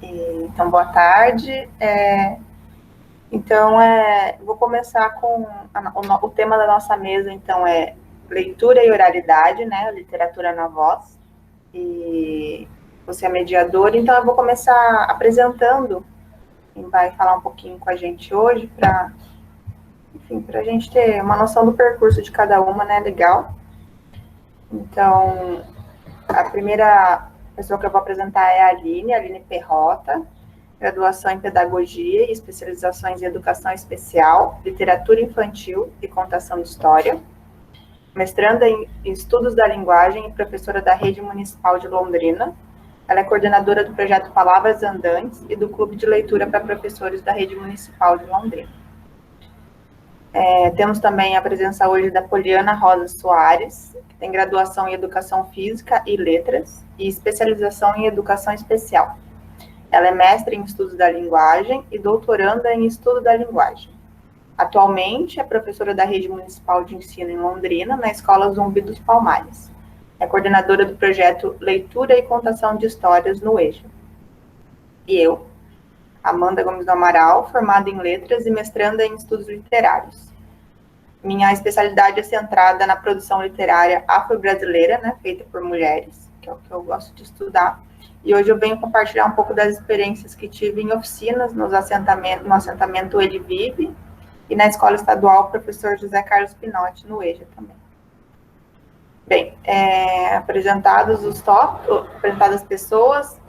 Então, boa tarde. Então, vou começar com o tema da nossa mesa, então, é leitura e oralidade, né? Literatura na voz. E você é mediadora, então eu vou começar apresentando quem vai falar um pouquinho com a gente hoje, para a gente ter uma noção do percurso de cada uma, né? Legal. Então, a primeira pessoa que eu vou apresentar é a Aline Perrota, graduação em Pedagogia e especializações em Educação Especial, Literatura Infantil e Contação de História, mestranda em Estudos da Linguagem e professora da Rede Municipal de Londrina. Ela é coordenadora do projeto Palavras Andantes e do Clube de Leitura para Professores da Rede Municipal de Londrina. Temos também a presença hoje da Poliana Rosa Soares, que tem graduação em Educação Física e Letras e especialização em Educação Especial. Ela é mestre em Estudos da Linguagem e doutoranda em Estudo da Linguagem. Atualmente é professora da Rede Municipal de Ensino em Londrina, na Escola Zumbi dos Palmares. É coordenadora do projeto Leitura e Contação de Histórias no EJA. E eu, Amanda Gomes do Amaral, formada em Letras e mestranda em Estudos Literários. Minha especialidade é centrada na produção literária afro-brasileira, né, feita por mulheres, que é o que eu gosto de estudar. E hoje eu venho compartilhar um pouco das experiências que tive em oficinas no assentamento Ele Vive e na Escola Estadual Professor José Carlos Pinotti, no EJA também. Bem, apresentadas as pessoas,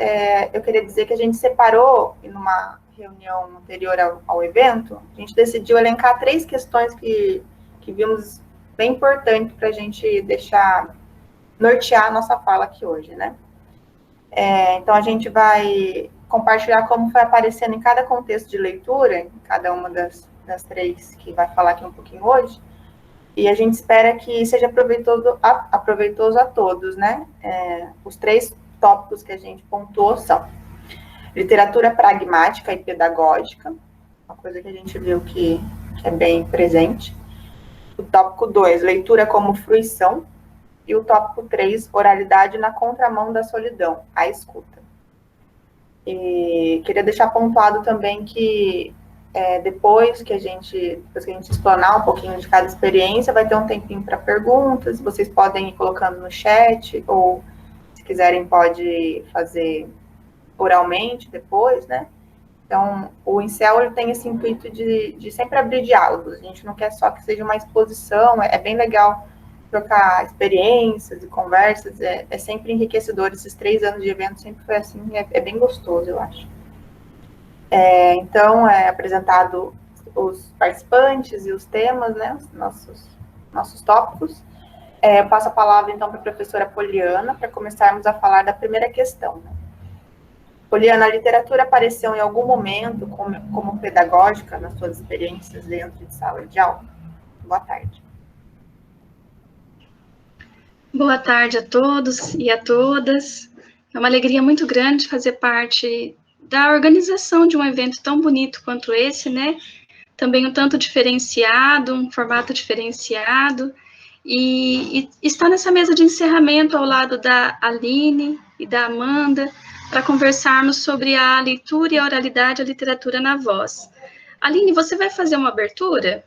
eu queria dizer que a gente separou, em uma reunião anterior ao evento, a gente decidiu elencar 3 questões que vimos bem importantes para a gente nortear a nossa fala aqui hoje, né? Então, a gente vai compartilhar como foi aparecendo em cada contexto de leitura, em cada uma das 3 que vai falar aqui um pouquinho hoje, e a gente espera que seja aproveitoso a todos, né? Os 3 tópicos que a gente pontuou são literatura pragmática e pedagógica, uma coisa que a gente viu que é bem presente. O tópico 2, leitura como fruição. E o tópico 3, oralidade na contramão da solidão, a escuta. E queria deixar pontuado também que depois que a gente explanar um pouquinho de cada experiência, vai ter um tempinho para perguntas, vocês podem ir colocando no chat, ou se quiserem pode fazer oralmente depois, né? Então, o INCEL ele tem esse intuito de sempre abrir diálogos, a gente não quer só que seja uma exposição, é bem legal trocar experiências e conversas, é sempre enriquecedor. Esses 3 anos de evento sempre foi assim, é bem gostoso, eu acho. Então, apresentado os participantes e os temas, né, os nossos tópicos. Eu passo a palavra, então, para a professora Poliana, para começarmos a falar da primeira questão. Né? Poliana, a literatura apareceu em algum momento como pedagógica nas suas experiências dentro de sala de aula? Boa tarde. Boa tarde a todos e a todas. É uma alegria muito grande fazer parte da organização de um evento tão bonito quanto esse, né? Também um tanto diferenciado, um formato diferenciado. E estar nessa mesa de encerramento ao lado da Aline e da Amanda para conversarmos sobre a leitura e a oralidade, a literatura na voz. Aline, você vai fazer uma abertura?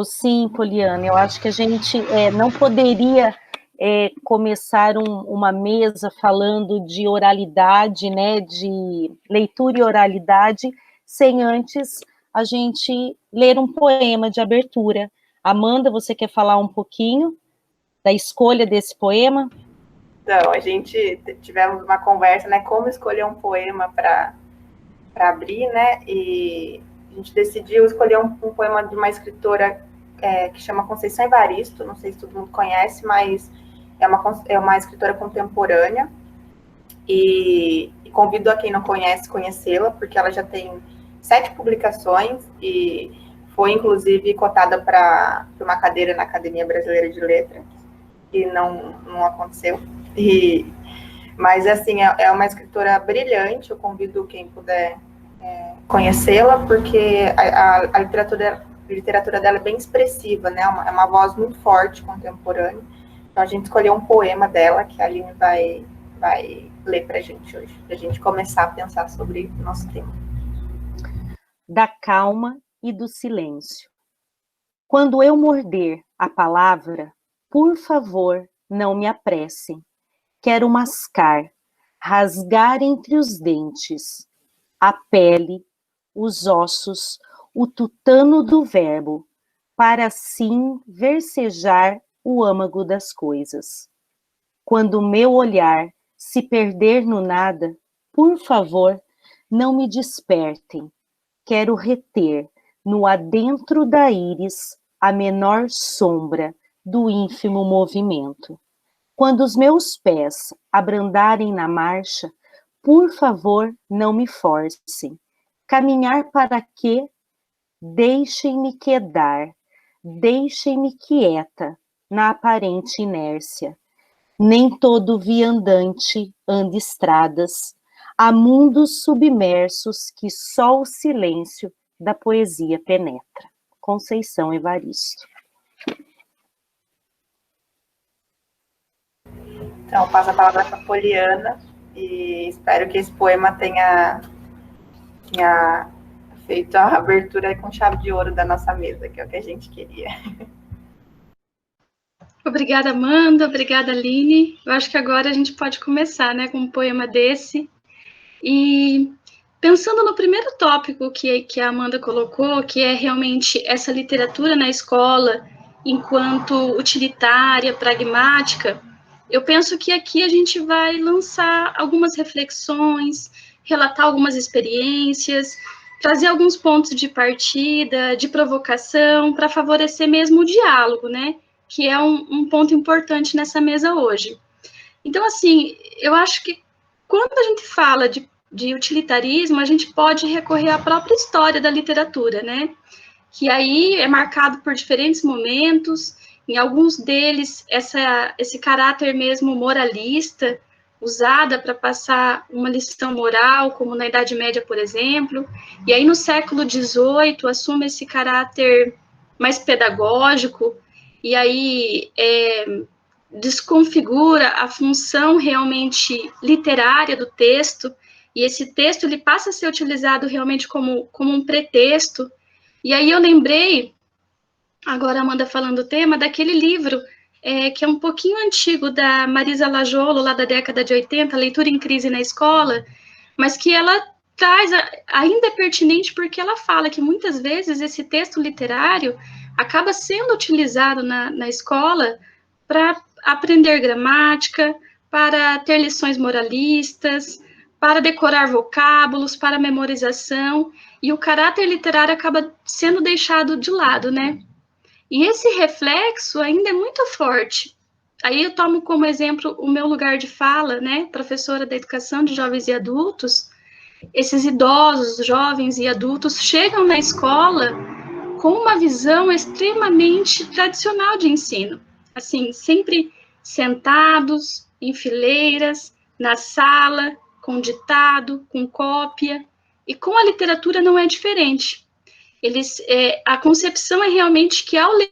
Sim, Poliana, eu acho que a gente não poderia começar uma mesa falando de oralidade, né, de leitura e oralidade, sem antes a gente ler um poema de abertura. Amanda, você quer falar um pouquinho da escolha desse poema? Então, a gente tivemos uma conversa, né, como escolher um poema para abrir, né, e a gente decidiu escolher um poema de uma escritora que chama Conceição Evaristo, não sei se todo mundo conhece, mas é uma escritora contemporânea, e convido a quem não conhece conhecê-la, porque ela já tem 7 publicações e foi, inclusive, cotada para uma cadeira na Academia Brasileira de Letras, e não aconteceu. Mas, assim, é uma escritora brilhante, eu convido quem puder conhecê-la, porque a literatura dela é bem expressiva, né? É uma voz muito forte, contemporânea. Então, a gente escolheu um poema dela, que a Aline vai vai ler para a gente hoje, para a gente começar a pensar sobre o nosso tema. Da calma e do silêncio. Quando eu morder a palavra, por favor, não me apressem. Quero mascar, rasgar entre os dentes, a pele, os ossos, o tutano do verbo, para assim versejar o âmago das coisas. Quando o meu olhar se perder no nada, por favor, não me despertem. Quero reter no adentro da íris a menor sombra do ínfimo movimento. Quando os meus pés abrandarem na marcha, por favor, não me forcem. Caminhar para quê? Deixem-me quedar, deixem-me quieta na aparente inércia. Nem todo viandante anda estradas, há mundos submersos que só o silêncio da poesia penetra. Conceição Evaristo. Então, passo a palavra para a Poliana e espero que esse poema tenha feito a abertura com chave de ouro da nossa mesa, que é o que a gente queria. Obrigada, Amanda. Obrigada, Aline. Eu acho que agora a gente pode começar, né, com um poema desse. E pensando no primeiro tópico que a Amanda colocou, que é realmente essa literatura na escola, enquanto utilitária, pragmática, eu penso que aqui a gente vai lançar algumas reflexões, relatar algumas experiências, trazer alguns pontos de partida, de provocação, para favorecer mesmo o diálogo, né? Que é um ponto importante nessa mesa hoje. Então, assim, eu acho que quando a gente fala de utilitarismo, a gente pode recorrer à própria história da literatura, né? Que aí é marcado por diferentes momentos, em alguns deles, esse caráter mesmo moralista, usada para passar uma lição moral, como na Idade Média, por exemplo, e aí no século XVIII assume esse caráter mais pedagógico, e aí desconfigura a função realmente literária do texto, e esse texto ele passa a ser utilizado realmente como um pretexto. E aí eu lembrei, agora a Amanda falando o tema, daquele livro que é um pouquinho antigo, da Marisa Lajolo, lá da década de 80, Leitura em Crise na Escola, mas que ela traz, ainda é pertinente porque ela fala que muitas vezes esse texto literário acaba sendo utilizado na escola para aprender gramática, para ter lições moralistas, para decorar vocábulos, para memorização, e o caráter literário acaba sendo deixado de lado, né? E esse reflexo ainda é muito forte. Aí eu tomo como exemplo o meu lugar de fala, né? Professora da educação de jovens e adultos. Esses idosos, jovens e adultos chegam na escola com uma visão extremamente tradicional de ensino. Assim, sempre sentados, em fileiras, na sala, com ditado, com cópia, e com a literatura não é diferente. A concepção é realmente que ao ler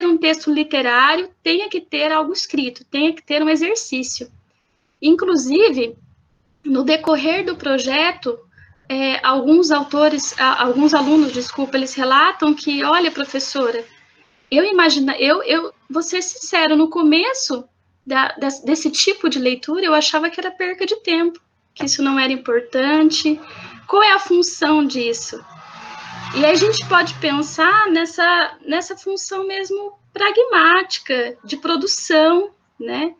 um texto literário, tenha que ter algo escrito, tenha que ter um exercício. Inclusive, no decorrer do projeto, alguns alunos, eles relatam que, olha, professora, vou ser sincero, no começo desse tipo de leitura, eu achava que era perca de tempo, que isso não era importante. Qual é a função disso? E aí a gente pode pensar nessa função mesmo pragmática, de produção, né?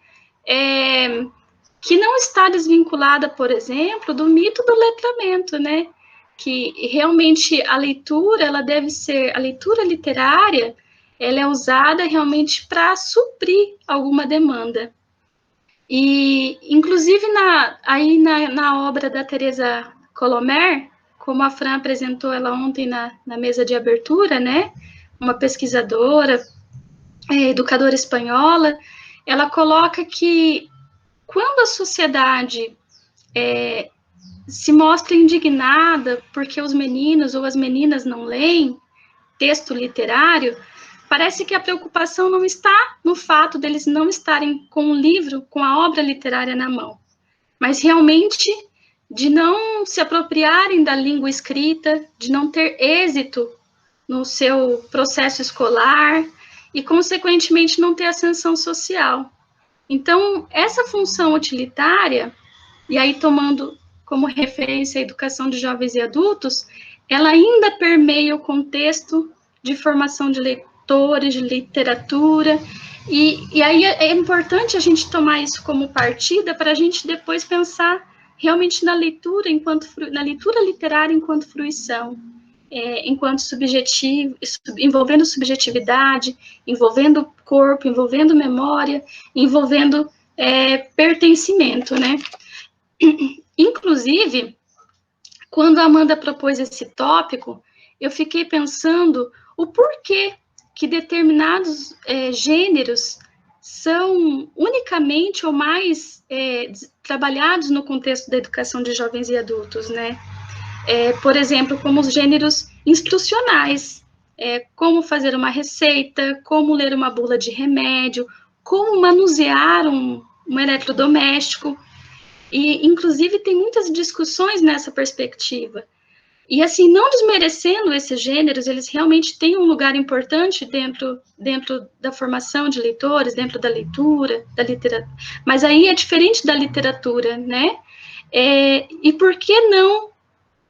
Que não está desvinculada, por exemplo, do mito do letramento, né? Que realmente a leitura literária, ela é usada realmente para suprir alguma demanda. E, inclusive, na obra da Teresa Colomer, como a Fran apresentou ela ontem na mesa de abertura, né? Uma pesquisadora, educadora espanhola, ela coloca que quando a sociedade se mostra indignada porque os meninos ou as meninas não leem texto literário, parece que a preocupação não está no fato deles não estarem com o livro, com a obra literária na mão, mas realmente de não se apropriarem da língua escrita, de não ter êxito no seu processo escolar e, consequentemente, não ter ascensão social. Então, essa função utilitária, e aí tomando como referência a educação de jovens e adultos, ela ainda permeia o contexto de formação de leitores, de literatura, e aí é importante a gente tomar isso como partida para a gente depois pensar realmente na leitura literária enquanto fruição, enquanto subjetivo, envolvendo subjetividade, envolvendo corpo, envolvendo memória, envolvendo pertencimento, né? Inclusive, quando a Amanda propôs esse tópico, eu fiquei pensando o porquê que determinados gêneros são unicamente ou mais trabalhados no contexto da educação de jovens e adultos, né? Por exemplo, como os gêneros instrucionais, como fazer uma receita, como ler uma bula de remédio, como manusear um eletrodoméstico. E, inclusive, tem muitas discussões nessa perspectiva. E, assim, não desmerecendo esses gêneros, eles realmente têm um lugar importante dentro da formação de leitores, dentro da leitura, da literatura. Mas aí é diferente da literatura, né? E por que não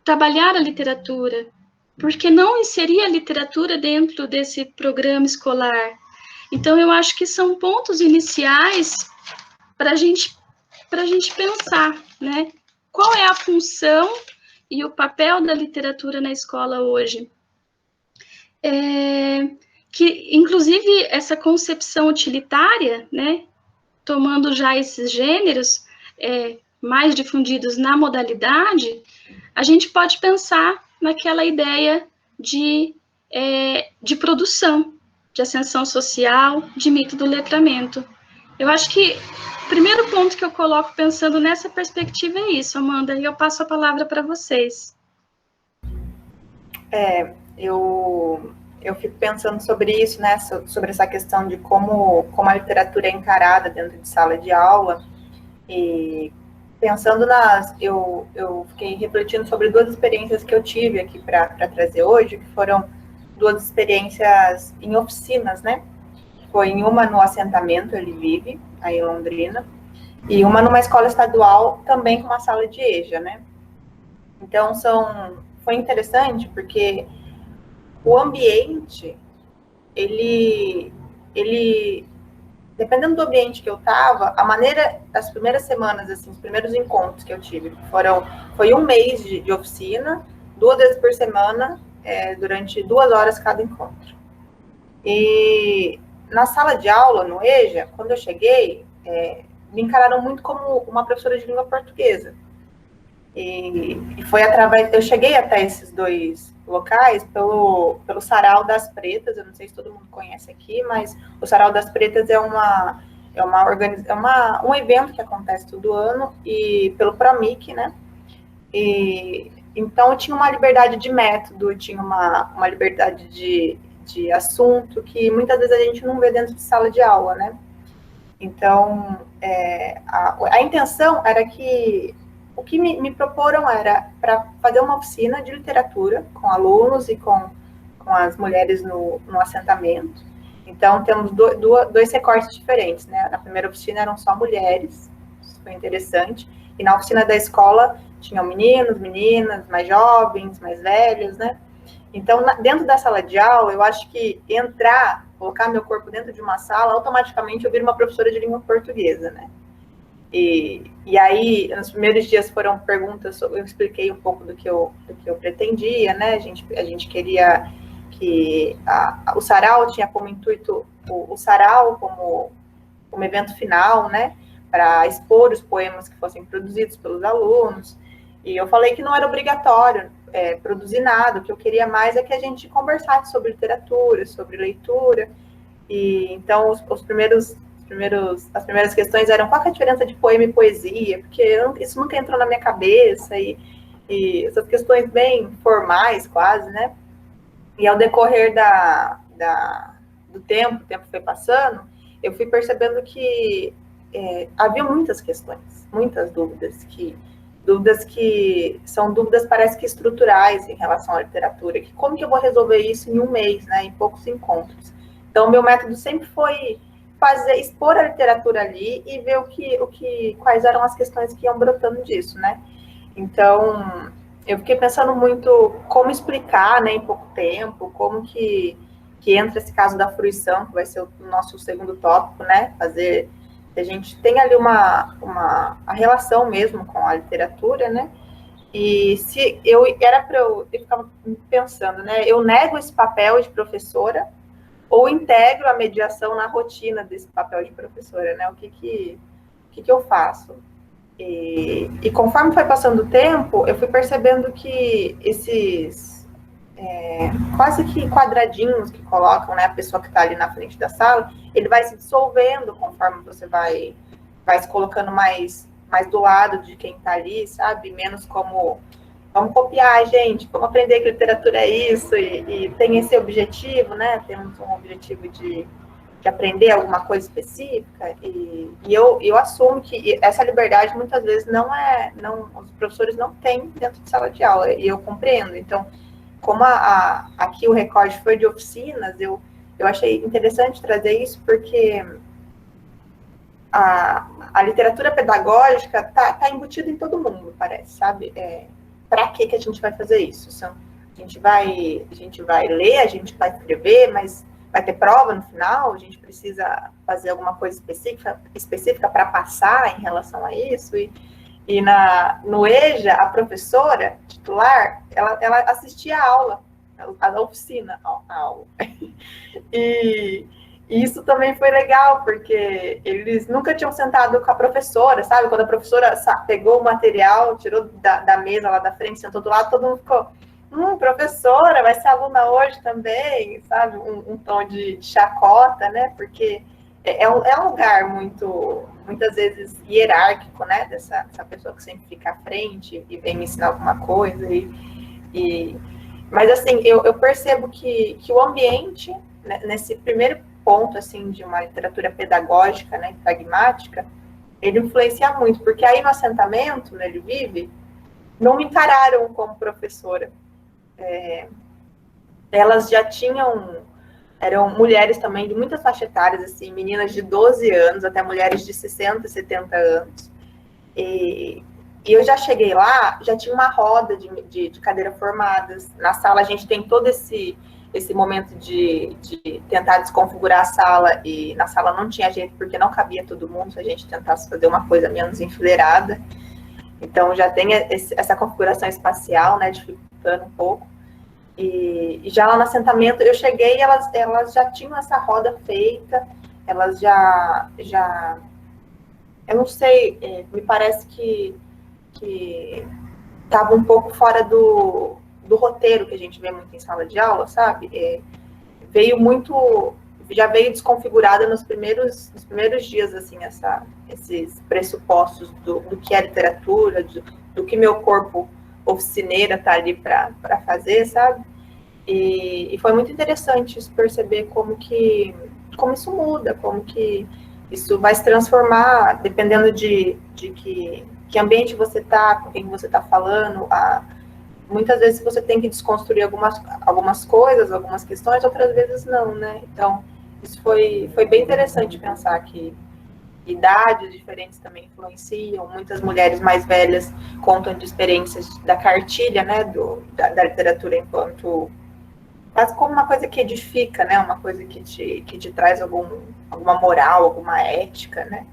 trabalhar a literatura? Por que não inserir a literatura dentro desse programa escolar? Então, eu acho que são pontos iniciais para a gente pensar, né? Qual é a função e o papel da literatura na escola hoje? Que, inclusive, essa concepção utilitária, né? Tomando já esses gêneros mais difundidos na modalidade, a gente pode pensar naquela ideia de produção, de ascensão social, de mito do letramento. Eu acho que o primeiro ponto que eu coloco pensando nessa perspectiva é isso, Amanda, e eu passo a palavra para vocês. Eu fico pensando sobre isso, né, sobre essa questão de como a literatura é encarada dentro de sala de aula, e pensando eu fiquei refletindo sobre duas experiências que eu tive aqui para trazer hoje, que foram duas experiências em oficinas, né, foi uma no assentamento Ele Vive, aí em Londrina, e uma numa escola estadual, também com uma sala de EJA, né. Então, foi interessante, porque o ambiente, ele, dependendo do ambiente que eu estava, a maneira, as primeiras semanas, assim, os primeiros encontros que eu tive, foi um mês de oficina, 2 vezes por semana, durante 2 horas cada encontro. E na sala de aula, no EJA, quando eu cheguei, me encararam muito como uma professora de língua portuguesa. E foi eu cheguei até esses dois locais pelo Sarau das Pretas. Eu não sei se todo mundo conhece aqui, mas o Sarau das Pretas é um evento que acontece todo ano, e pelo Promic, né? E então eu tinha uma liberdade de método, tinha uma liberdade de assunto que muitas vezes a gente não vê dentro de sala de aula, né? Então, a intenção era que o que me proporam era para fazer uma oficina de literatura com alunos e com as mulheres no assentamento. Então, temos dois recortes diferentes, né? Na primeira oficina eram só mulheres, isso foi interessante, e na oficina da escola tinham meninos, meninas, mais jovens, mais velhos, né? Então, dentro da sala de aula, eu acho que colocar meu corpo dentro de uma sala, automaticamente eu viro uma professora de língua portuguesa, né? E aí, nos primeiros dias foram perguntas, eu expliquei um pouco do que eu pretendia, né? A gente queria que o sarau tinha como intuito o sarau como evento final, né? Para expor os poemas que fossem produzidos pelos alunos. E eu falei que não era obrigatório produzir nada, o que eu queria mais é que a gente conversasse sobre literatura, sobre leitura. E então as primeiras questões eram: qual é a diferença de poema e poesia? Porque isso nunca entrou na minha cabeça, e essas questões bem formais, quase, né? E ao decorrer do tempo, o tempo foi passando, eu fui percebendo que havia muitas questões, muitas dúvidas que são dúvidas, parece que estruturais em relação à literatura, que como que eu vou resolver isso em um mês, né, em poucos encontros. Então, o meu método sempre foi expor a literatura ali e ver quais eram as questões que iam brotando disso, né. Então, eu fiquei pensando muito como explicar, né, em pouco tempo, como que entra esse caso da fruição, que vai ser o nosso segundo tópico, né, a gente tem ali a relação mesmo com a literatura, né, e se eu ficava pensando, né, eu nego esse papel de professora ou integro a mediação na rotina desse papel de professora, né, o que eu faço? E conforme foi passando o tempo, eu fui percebendo que esses quase que quadradinhos que colocam, né, a pessoa que está ali na frente da sala, ele vai se dissolvendo conforme você vai se colocando mais do lado de quem está ali, sabe? Menos como, vamos copiar, gente, vamos aprender que literatura é isso, e tem esse objetivo, né? Temos um objetivo de aprender alguma coisa específica, e eu assumo que essa liberdade muitas vezes os professores não têm dentro de sala de aula, e eu compreendo. Então, como aqui o recorte foi de oficinas, eu achei interessante trazer isso, porque a literatura pedagógica tá embutida em todo mundo, parece, sabe? Para que a gente vai fazer isso? A gente vai ler, a gente vai escrever, mas vai ter prova no final, a gente precisa fazer alguma coisa específica para passar em relação a isso, e no EJA, a professora titular, ela assistia a aula, a oficina, a aula. E isso também foi legal, porque eles nunca tinham sentado com a professora, sabe? Quando a professora pegou o material, tirou da mesa lá da frente, sentou do lado, todo mundo ficou, professora, vai ser aluna hoje também, sabe? Um tom de chacota, né? Porque é um lugar muitas vezes hierárquico, né? Dessa pessoa que sempre fica à frente e vem me ensinar alguma coisa. Mas, assim, eu percebo que o ambiente, né, nesse primeiro ponto, assim, de uma literatura pedagógica, né, pragmática, ele influencia muito, porque aí no assentamento, né, ele vive, não me encararam como professora. Elas já eram mulheres também de muitas faixas etárias, assim, meninas de 12 anos até mulheres de 60, 70 anos. E eu já cheguei lá, já tinha uma roda de cadeira formadas. Na sala a gente tem todo esse momento de tentar desconfigurar a sala, e na sala não tinha jeito, porque não cabia todo mundo se a gente tentasse fazer uma coisa menos enfileirada. Então já tem essa configuração espacial, né, dificultando um pouco. E já lá no assentamento, eu cheguei e elas já tinham essa roda feita, elas já eu não sei, me parece que estava um pouco fora do roteiro que a gente vê muito em sala de aula, sabe? Já veio desconfigurada nos primeiros dias, assim, esses pressupostos do que é literatura, do que meu corpo oficineira tá ali para fazer, sabe? E foi muito interessante isso, perceber como isso muda, como que isso vai se transformar, dependendo de que ambiente você tá, com quem você tá falando. Muitas vezes você tem que desconstruir algumas coisas, algumas questões, outras vezes não, né? Então, isso foi bem interessante pensar que idades diferentes também influenciam. Muitas mulheres mais velhas contam de experiências da cartilha, né, da literatura enquanto quase como uma coisa que edifica, né, uma coisa que te traz alguma moral, alguma ética, né.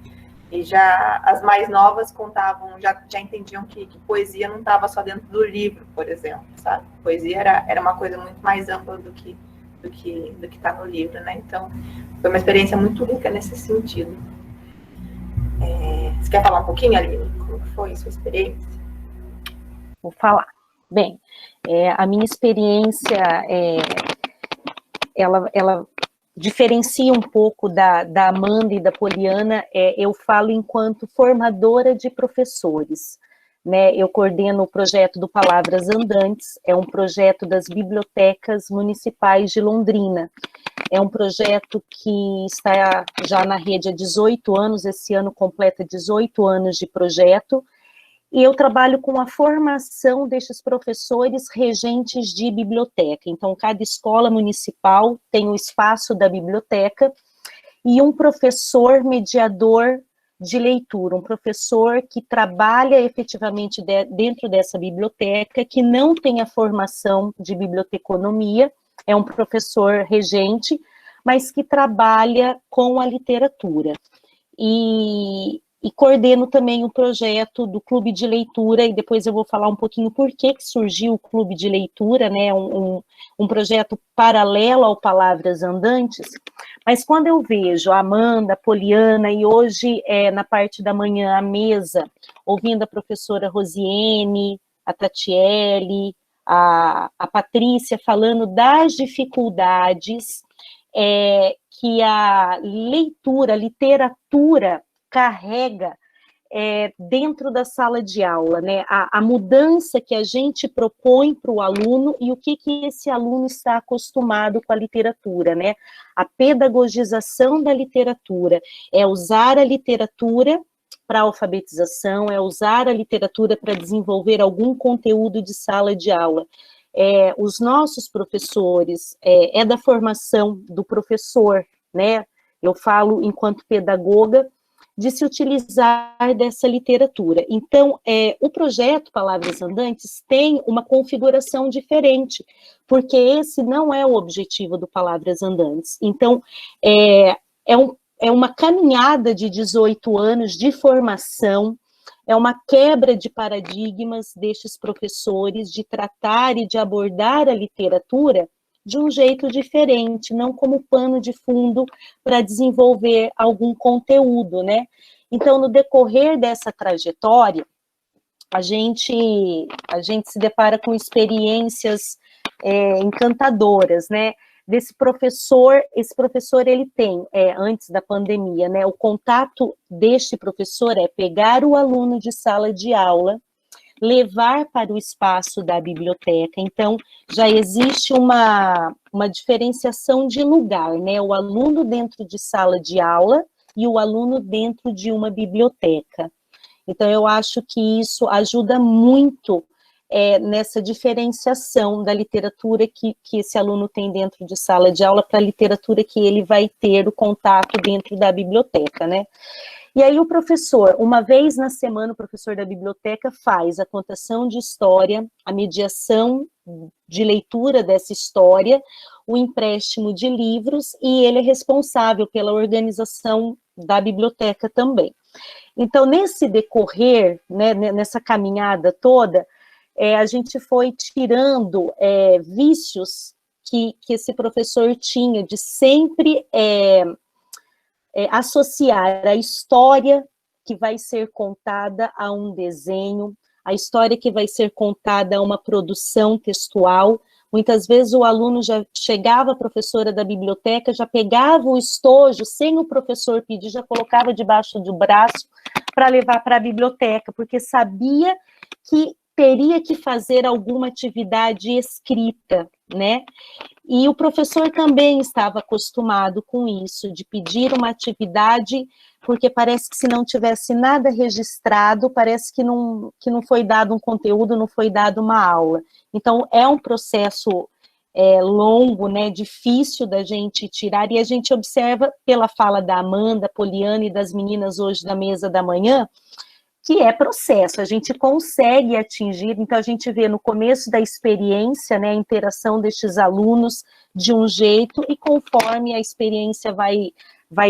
E já as mais novas contavam, já entendiam que poesia não estava só dentro do livro, por exemplo, sabe? Poesia era uma coisa muito mais ampla do que está no livro, né? Então, foi uma experiência muito rica nesse sentido. Você quer falar um pouquinho, Aline? Como foi a sua experiência? Vou falar. Bem, a minha experiência, ela diferencia um pouco da Amanda e da Poliana. Eu falo enquanto formadora de professores, né? Eu coordeno o projeto do Palavras Andantes, é um projeto das bibliotecas municipais de Londrina. É um projeto que está já na rede há 18 anos, esse ano completa 18 anos de projeto, e eu trabalho com a formação destes professores regentes de biblioteca. Então, cada escola municipal tem o espaço da biblioteca e um professor mediador de leitura, um professor que trabalha efetivamente dentro dessa biblioteca, que não tem a formação de biblioteconomia, é um professor regente, mas que trabalha com a literatura. E coordeno também o projeto do Clube de Leitura, e depois eu vou falar um pouquinho por que surgiu o Clube de Leitura, né, um projeto paralelo ao Palavras Andantes, mas quando eu vejo a Amanda, a Poliana, e hoje, na parte da manhã, a mesa, ouvindo a professora Rosiene, a Tatiele, a Patrícia falando das dificuldades que a leitura, a literatura carrega dentro da sala de aula, né? A mudança que a gente propõe para o aluno e o que esse aluno está acostumado com a literatura, né? A pedagogização da literatura é usar a literatura para alfabetização, é usar a literatura para desenvolver algum conteúdo de sala de aula. Os nossos professores, é da formação do professor, né? Eu falo enquanto pedagoga, de se utilizar dessa literatura. Então, o projeto Palavras Andantes tem uma configuração diferente, porque esse não é o objetivo do Palavras Andantes. Então, é uma caminhada de 18 anos de formação, é uma quebra de paradigmas destes professores de tratar e de abordar a literatura de um jeito diferente, não como pano de fundo para desenvolver algum conteúdo, né? Então, no decorrer dessa trajetória, a gente se depara com experiências encantadoras, né? Esse professor ele tem, antes da pandemia, né? O contato deste professor é pegar o aluno de sala de aula, levar para o espaço da biblioteca. Então, já existe uma diferenciação de lugar, né? O aluno dentro de sala de aula e o aluno dentro de uma biblioteca. Então, eu acho que isso ajuda muito nessa diferenciação da literatura que esse aluno tem dentro de sala de aula para a literatura que ele vai ter o contato dentro da biblioteca, né? E aí o professor, uma vez na semana, o professor da biblioteca faz a contação de história, a mediação de leitura dessa história, o empréstimo de livros, e ele é responsável pela organização da biblioteca também. Então, nesse decorrer, né, nessa caminhada toda, a gente foi tirando vícios que esse professor tinha de sempre associar a história que vai ser contada a um desenho, a história que vai ser contada a uma produção textual. Muitas vezes o aluno já chegava, a professora da biblioteca, já pegava o estojo, sem o professor pedir, já colocava debaixo do braço para levar para a biblioteca, porque sabia que teria que fazer alguma atividade escrita, né? E o professor também estava acostumado com isso, de pedir uma atividade, porque parece que se não tivesse nada registrado, parece que não foi dado um conteúdo, não foi dado uma aula. Então, é um processo longo, né, difícil da gente tirar, e a gente observa pela fala da Amanda, Poliana e das meninas hoje da mesa da manhã, que é processo, a gente consegue atingir, então a gente vê no começo da experiência, né, a interação destes alunos de um jeito, e conforme a experiência vai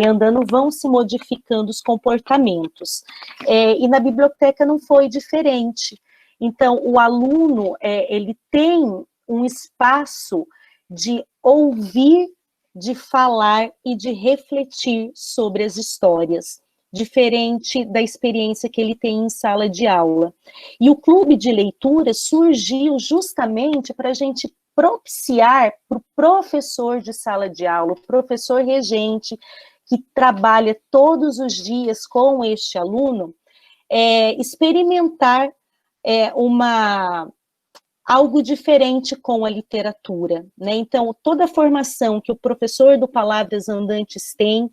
andando, vão se modificando os comportamentos. E na biblioteca não foi diferente. Então, o aluno, ele tem um espaço de ouvir, de falar e de refletir sobre as histórias, diferente da experiência que ele tem em sala de aula. E o clube de leitura surgiu justamente para a gente propiciar para o professor de sala de aula, o professor regente, que trabalha todos os dias com este aluno, experimentar algo diferente com a literatura, né? Então, toda a formação que o professor do Palavras Andantes tem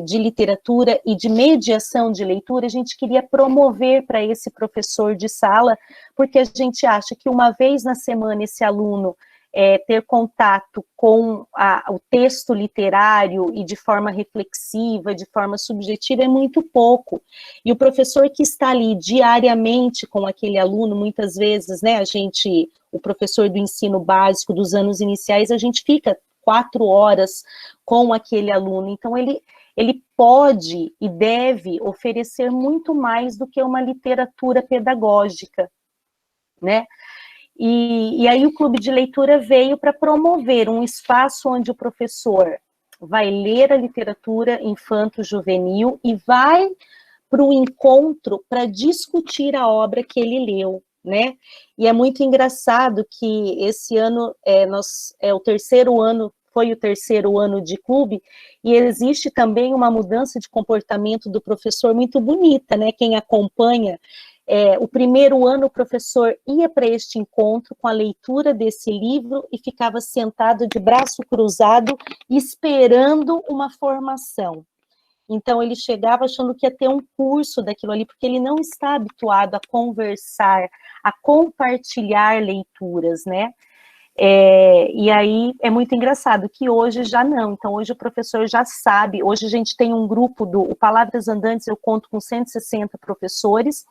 de literatura e de mediação de leitura, a gente queria promover para esse professor de sala, porque a gente acha que uma vez na semana esse aluno ter contato com o texto literário e de forma reflexiva, de forma subjetiva, é muito pouco. E o professor que está ali diariamente com aquele aluno, muitas vezes, né, o professor do ensino básico, dos anos iniciais, a gente fica 4 horas com aquele aluno, então ele pode e deve oferecer muito mais do que uma literatura pedagógica, né? E aí o clube de leitura veio para promover um espaço onde o professor vai ler a literatura infanto-juvenil e vai para o encontro para discutir a obra que ele leu, né? E é muito engraçado que esse ano foi o terceiro ano de clube, e existe também uma mudança de comportamento do professor muito bonita, né? Quem acompanha o primeiro ano, o professor ia para este encontro com a leitura desse livro e ficava sentado de braço cruzado, esperando uma formação. Então, ele chegava achando que ia ter um curso daquilo ali, porque ele não está habituado a conversar, a compartilhar leituras, né? E aí é muito engraçado que hoje já não, então hoje o professor já sabe, hoje a gente tem um grupo o Palavras Andantes, eu conto com 160 professores,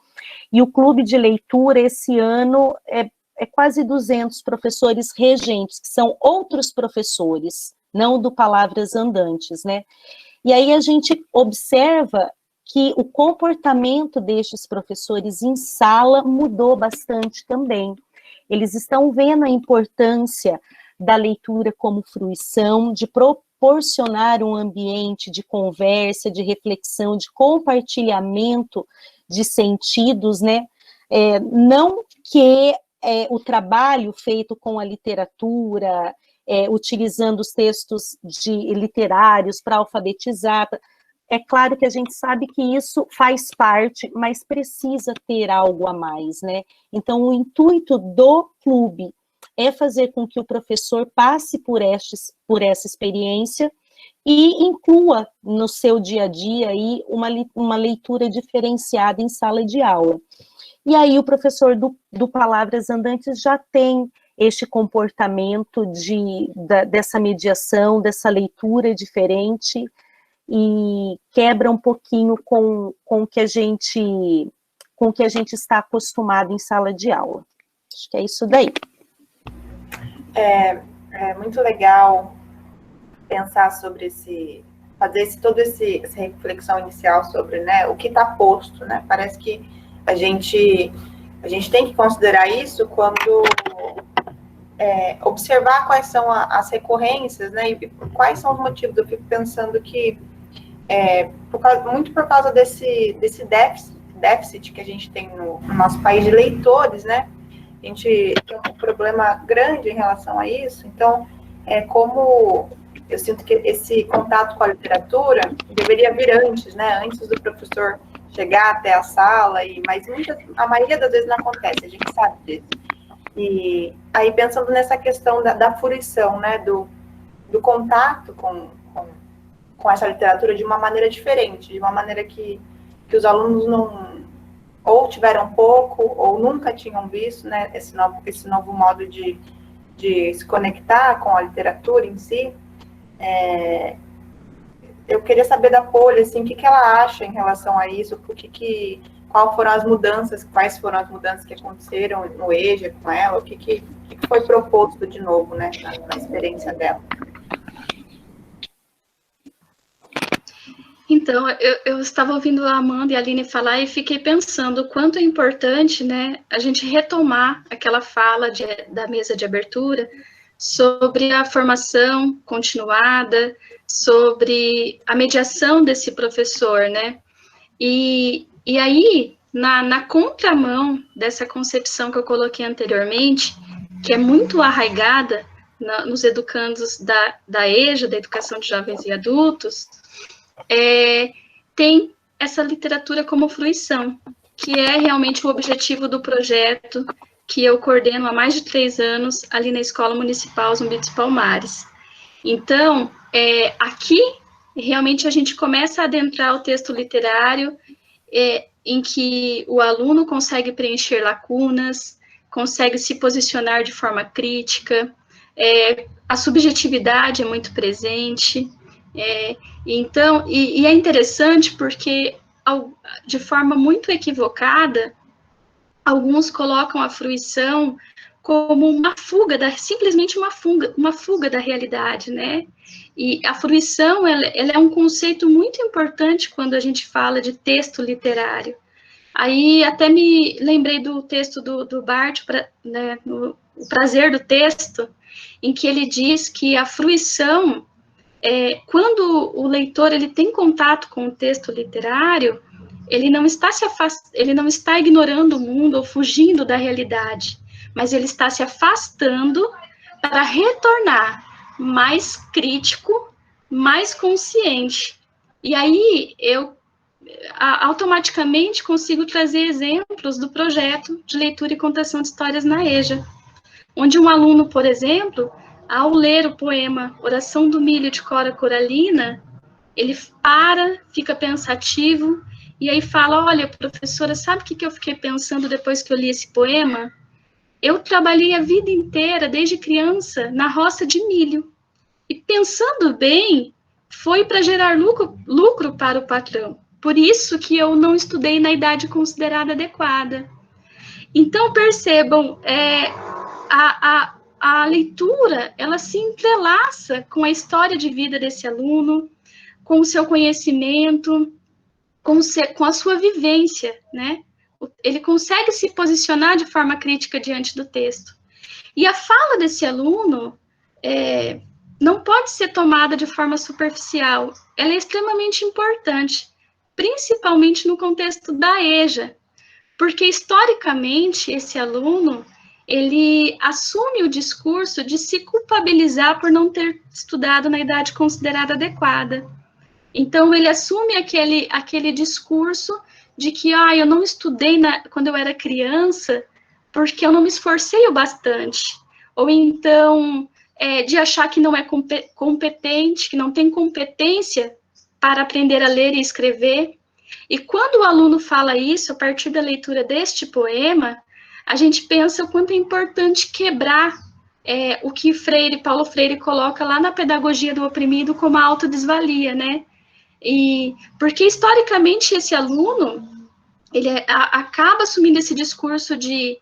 e o clube de leitura esse ano é quase 200 professores regentes, que são outros professores, não do Palavras Andantes, né? E aí a gente observa que o comportamento destes professores em sala mudou bastante também. Eles estão vendo a importância da leitura como fruição, de proporcionar um ambiente de conversa, de reflexão, de compartilhamento de sentidos, né? Não que o trabalho feito com a literatura, utilizando os textos literários para alfabetizar, é claro que a gente sabe que isso faz parte, mas precisa ter algo a mais, né? Então, o intuito do clube é fazer com que o professor passe por essa experiência e inclua no seu dia a dia aí uma leitura diferenciada em sala de aula. E aí o professor do Palavras Andantes já tem este comportamento dessa mediação, dessa leitura diferente, e quebra um pouquinho com o que a gente está acostumado em sala de aula. Acho que é isso daí. É muito legal pensar sobre fazer toda essa reflexão inicial sobre, né, o que está posto, né? Parece que a gente tem que considerar isso quando observar quais são as recorrências, né, e quais são os motivos. Eu fico pensando que muito por causa desse déficit que a gente tem no nosso país de leitores, né? A gente tem um problema grande em relação a isso. Então, como eu sinto que esse contato com a literatura deveria vir antes, né? Antes do professor chegar até a sala, mas a maioria das vezes não acontece, a gente sabe disso. E aí, pensando nessa questão da fruição, né? Do contato com essa literatura de uma maneira diferente, de uma maneira que os alunos não ou tiveram pouco ou nunca tinham visto, né, esse novo modo de se conectar com a literatura em si. Eu queria saber da Poli, assim, o que ela acha em relação a isso, quais foram as mudanças que aconteceram no EJA com ela, o que foi proposto de novo, né, na experiência dela. Então, eu estava ouvindo a Amanda e a Aline falar e fiquei pensando o quanto é importante, né, a gente retomar aquela fala da mesa de abertura sobre a formação continuada, sobre a mediação desse professor, né, e aí, na contramão dessa concepção que eu coloquei anteriormente, que é muito arraigada nos educandos da EJA, da Educação de Jovens e Adultos, tem essa literatura como fruição, que é realmente o objetivo do projeto que eu coordeno há mais de 3 anos ali na Escola Municipal Zumbi dos Palmares. Então, aqui, realmente, a gente começa a adentrar o texto literário, em que o aluno consegue preencher lacunas, consegue se posicionar de forma crítica, a subjetividade é muito presente, então, e é interessante porque, de forma muito equivocada, alguns colocam a fruição como uma fuga, simplesmente uma fuga da realidade, né? E a fruição, ela é um conceito muito importante quando a gente fala de texto literário. Aí até me lembrei do texto do Barthes, né, O Prazer do Texto, em que ele diz que a fruição, quando o leitor ele tem contato com o texto literário, ele não está ignorando o mundo ou fugindo da realidade, mas ele está se afastando para retornar mais crítico, mais consciente. E aí eu automaticamente consigo trazer exemplos do projeto de leitura e contação de histórias na EJA, onde um aluno, por exemplo, ao ler o poema Oração do Milho de Cora Coralina, ele fica pensativo, e aí fala, olha, professora, sabe o que eu fiquei pensando depois que eu li esse poema? Eu trabalhei a vida inteira, desde criança, na roça de milho, e pensando bem, foi para gerar lucro para o patrão. Por isso que eu não estudei na idade considerada adequada. Então, percebam, a leitura, ela se entrelaça com a história de vida desse aluno, com o seu conhecimento, com a sua vivência, né? Ele consegue se posicionar de forma crítica diante do texto. E a fala desse aluno não pode ser tomada de forma superficial, ela é extremamente importante, principalmente no contexto da EJA, porque, historicamente, esse aluno, ele assume o discurso de se culpabilizar por não ter estudado na idade considerada adequada. Então, ele assume aquele discurso de que, eu não estudei quando eu era criança porque eu não me esforcei o bastante. Ou então, de achar que não é competente, que não tem competência para aprender a ler e escrever. E quando o aluno fala isso, a partir da leitura deste poema, a gente pensa o quanto é importante quebrar o que Paulo Freire coloca lá na Pedagogia do Oprimido como a autodesvalia, né? Porque, historicamente, esse aluno, ele acaba assumindo esse discurso de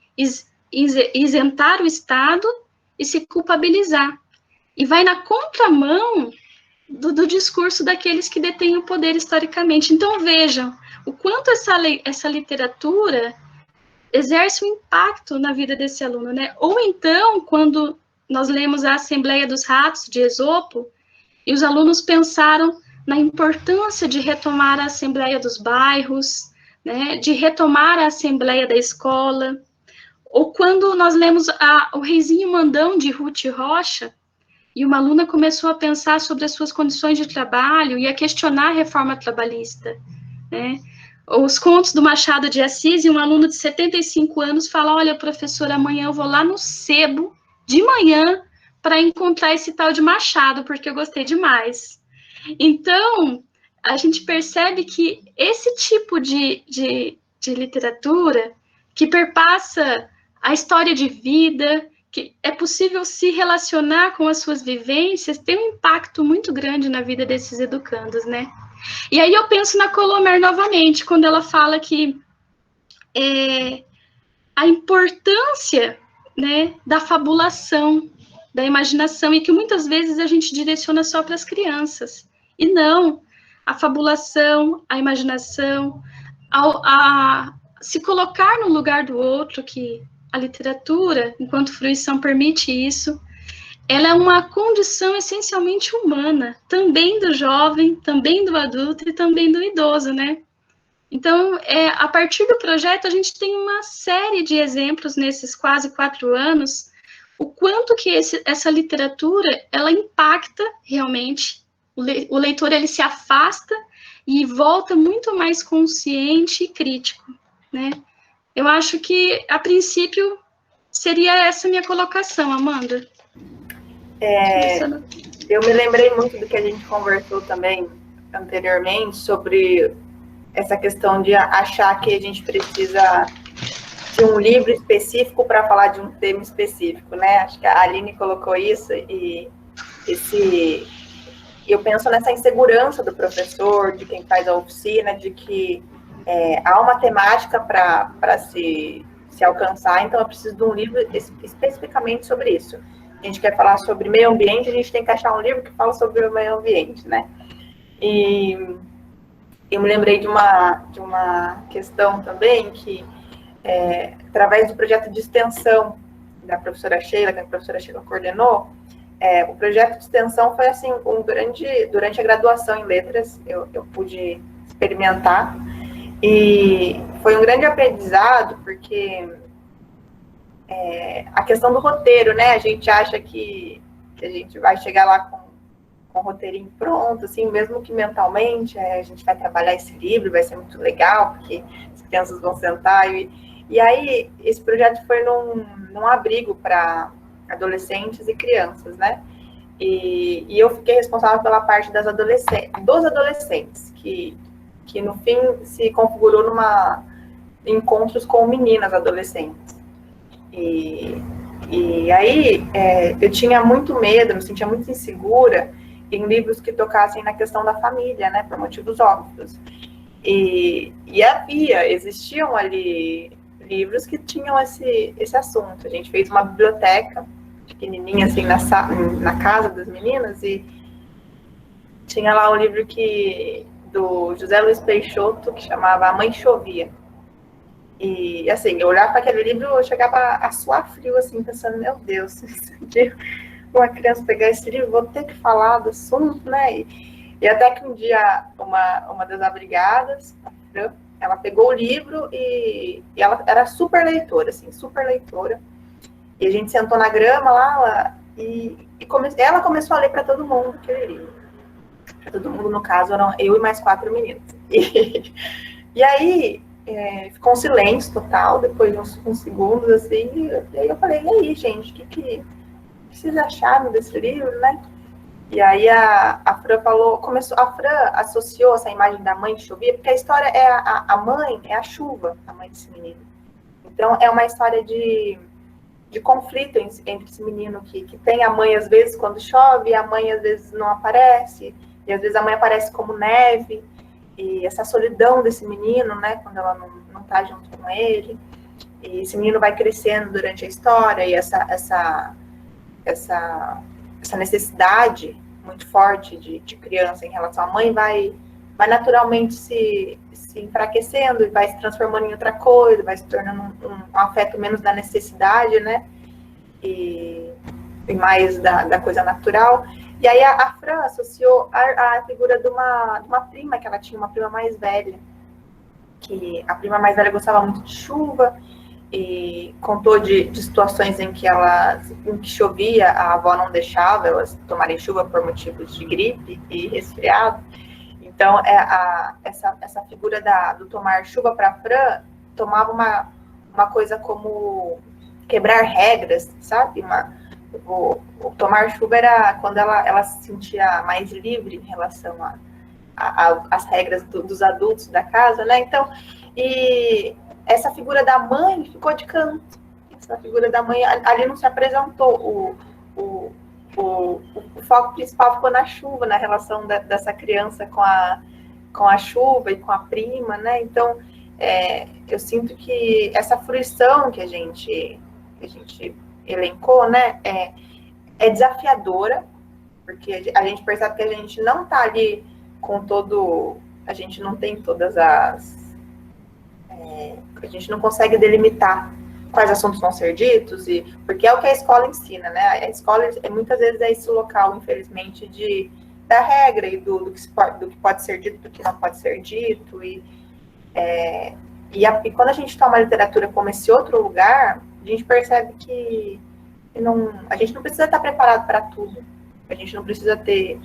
isentar o Estado e se culpabilizar. E vai na contramão do discurso daqueles que detêm o poder historicamente. Então, vejam o quanto essa literatura exerce um impacto na vida desse aluno, né? Ou então, quando nós lemos a Assembleia dos Ratos, de Esopo, e os alunos pensaram na importância de retomar a Assembleia dos Bairros, né? De retomar a Assembleia da Escola. Ou quando nós lemos o Reizinho Mandão, de Ruth Rocha, e uma aluna começou a pensar sobre as suas condições de trabalho e a questionar a reforma trabalhista, né? Os contos do Machado de Assis, e um aluno de 75 anos fala, olha, professora, amanhã eu vou lá no sebo, de manhã, para encontrar esse tal de Machado, porque eu gostei demais. Então, a gente percebe que esse tipo de literatura, que perpassa a história de vida, que é possível se relacionar com as suas vivências, tem um impacto muito grande na vida desses educandos, né? E aí eu penso na Colomer novamente, quando ela fala que a importância, né, da fabulação, da imaginação, e que muitas vezes a gente direciona só para as crianças. E não, a fabulação, a imaginação, a se colocar no lugar do outro, que a literatura, enquanto fruição, permite isso, ela é uma condição essencialmente humana, também do jovem, também do adulto e também do idoso, né? Então, a partir do projeto, a gente tem uma série de exemplos nesses quase 4 anos, o quanto que essa literatura, ela impacta realmente, o leitor, ele se afasta e volta muito mais consciente e crítico, né? Eu acho que, a princípio, Seria essa minha colocação, Amanda. Eu me lembrei muito do que a gente conversou também anteriormente sobre essa questão de achar que a gente precisa de um livro específico para falar de um tema específico, né? Acho que a Aline colocou isso e eu penso nessa insegurança do professor, de quem faz a oficina, de que há uma temática para se alcançar, então eu preciso de um livro especificamente sobre isso. A gente quer falar sobre meio ambiente, a gente tem que achar um livro que fala sobre o meio ambiente, né? E eu me lembrei de uma questão também que, através do projeto de extensão da professora Sheila, que a professora Sheila coordenou, o projeto de extensão foi assim, durante a graduação em letras, eu pude experimentar, e foi um grande aprendizado, porque a questão do roteiro, né? A gente acha que a gente vai chegar lá com o roteirinho pronto, assim, mesmo que mentalmente, a gente vai trabalhar esse livro, vai ser muito legal, porque as crianças vão sentar. E aí, esse projeto foi num abrigo para adolescentes e crianças, né? E eu fiquei responsável pela parte dos adolescentes, que no fim se configurou encontros com meninas adolescentes. E aí eu tinha muito medo, me sentia muito insegura em livros que tocassem na questão da família, né, por motivos óbvios. E existiam ali livros que tinham esse assunto. A gente fez uma biblioteca pequenininha, assim, na casa das meninas, e tinha lá um livro do José Luiz Peixoto, que chamava A Mãe Chovia. E, assim, eu olhava para aquele livro, eu chegava a suar frio, assim, pensando, meu Deus, se uma criança pegar esse livro, vou ter que falar do assunto, né? E até que um dia, uma das abrigadas, a Fran, ela pegou o livro e ela era super leitora, assim, super leitora. E a gente sentou na grama lá e ela começou a ler para todo mundo aquele livro. Para todo mundo, no caso, eram eu e mais 4 meninos. E aí, ficou um silêncio total, depois de uns segundos, assim, e aí eu falei, e aí, gente, o que vocês acharam desse livro, né? E aí a Fran a Fran associou essa imagem da mãe que chovia, porque a história a mãe é a chuva, a mãe desse menino. Então, é uma história de conflito entre esse menino que tem a mãe, às vezes, quando chove, e a mãe, às vezes, não aparece, e às vezes a mãe aparece como neve, e essa solidão desse menino, né, quando ela não tá junto com ele, e esse menino vai crescendo durante a história, e essa necessidade muito forte de criança em relação à mãe vai naturalmente se enfraquecendo e vai se transformando em outra coisa, vai se tornando um afeto menos da necessidade, né, e mais da coisa natural. E aí a Fran associou a figura de uma prima que ela tinha, uma prima mais velha, que a prima mais velha gostava muito de chuva, e contou de situações em que chovia, a avó não deixava elas tomarem chuva por motivos de gripe e resfriado. Então, essa figura do tomar chuva para a Fran tomava uma coisa como quebrar regras, sabe? O tomar chuva era quando ela se sentia mais livre em relação às regras dos adultos da casa, né? Então, e essa figura da mãe ficou de canto. Essa figura da mãe ali não se apresentou. O foco principal ficou na chuva, na relação dessa criança com a chuva e com a prima, né? Então, eu sinto que essa fruição que a gente elencou, né, é desafiadora, porque a gente percebe que a gente não está ali a gente não tem todas a gente não consegue delimitar quais assuntos vão ser ditos, porque é o que a escola ensina, né? A escola, muitas vezes, é esse local, infelizmente, da regra e do que pode ser dito, do que não pode ser dito, e quando a gente toma a literatura como esse outro lugar, a gente percebe que a gente não precisa estar preparado para tudo, a gente não precisa ter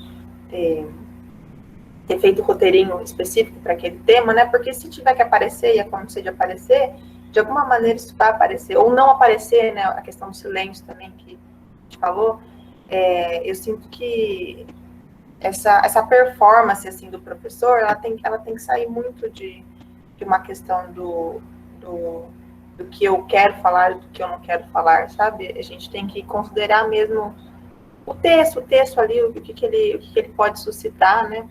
feito roteirinho específico para aquele tema, né? Porque se tiver que aparecer e acontecer de aparecer, de alguma maneira isso vai aparecer, ou não aparecer, né, a questão do silêncio também que a gente falou, eu sinto que essa performance, assim, do professor, ela tem que sair muito de uma questão do que eu quero falar, do que eu não quero falar, sabe? A gente tem que considerar mesmo o texto ali, o que ele pode suscitar, né?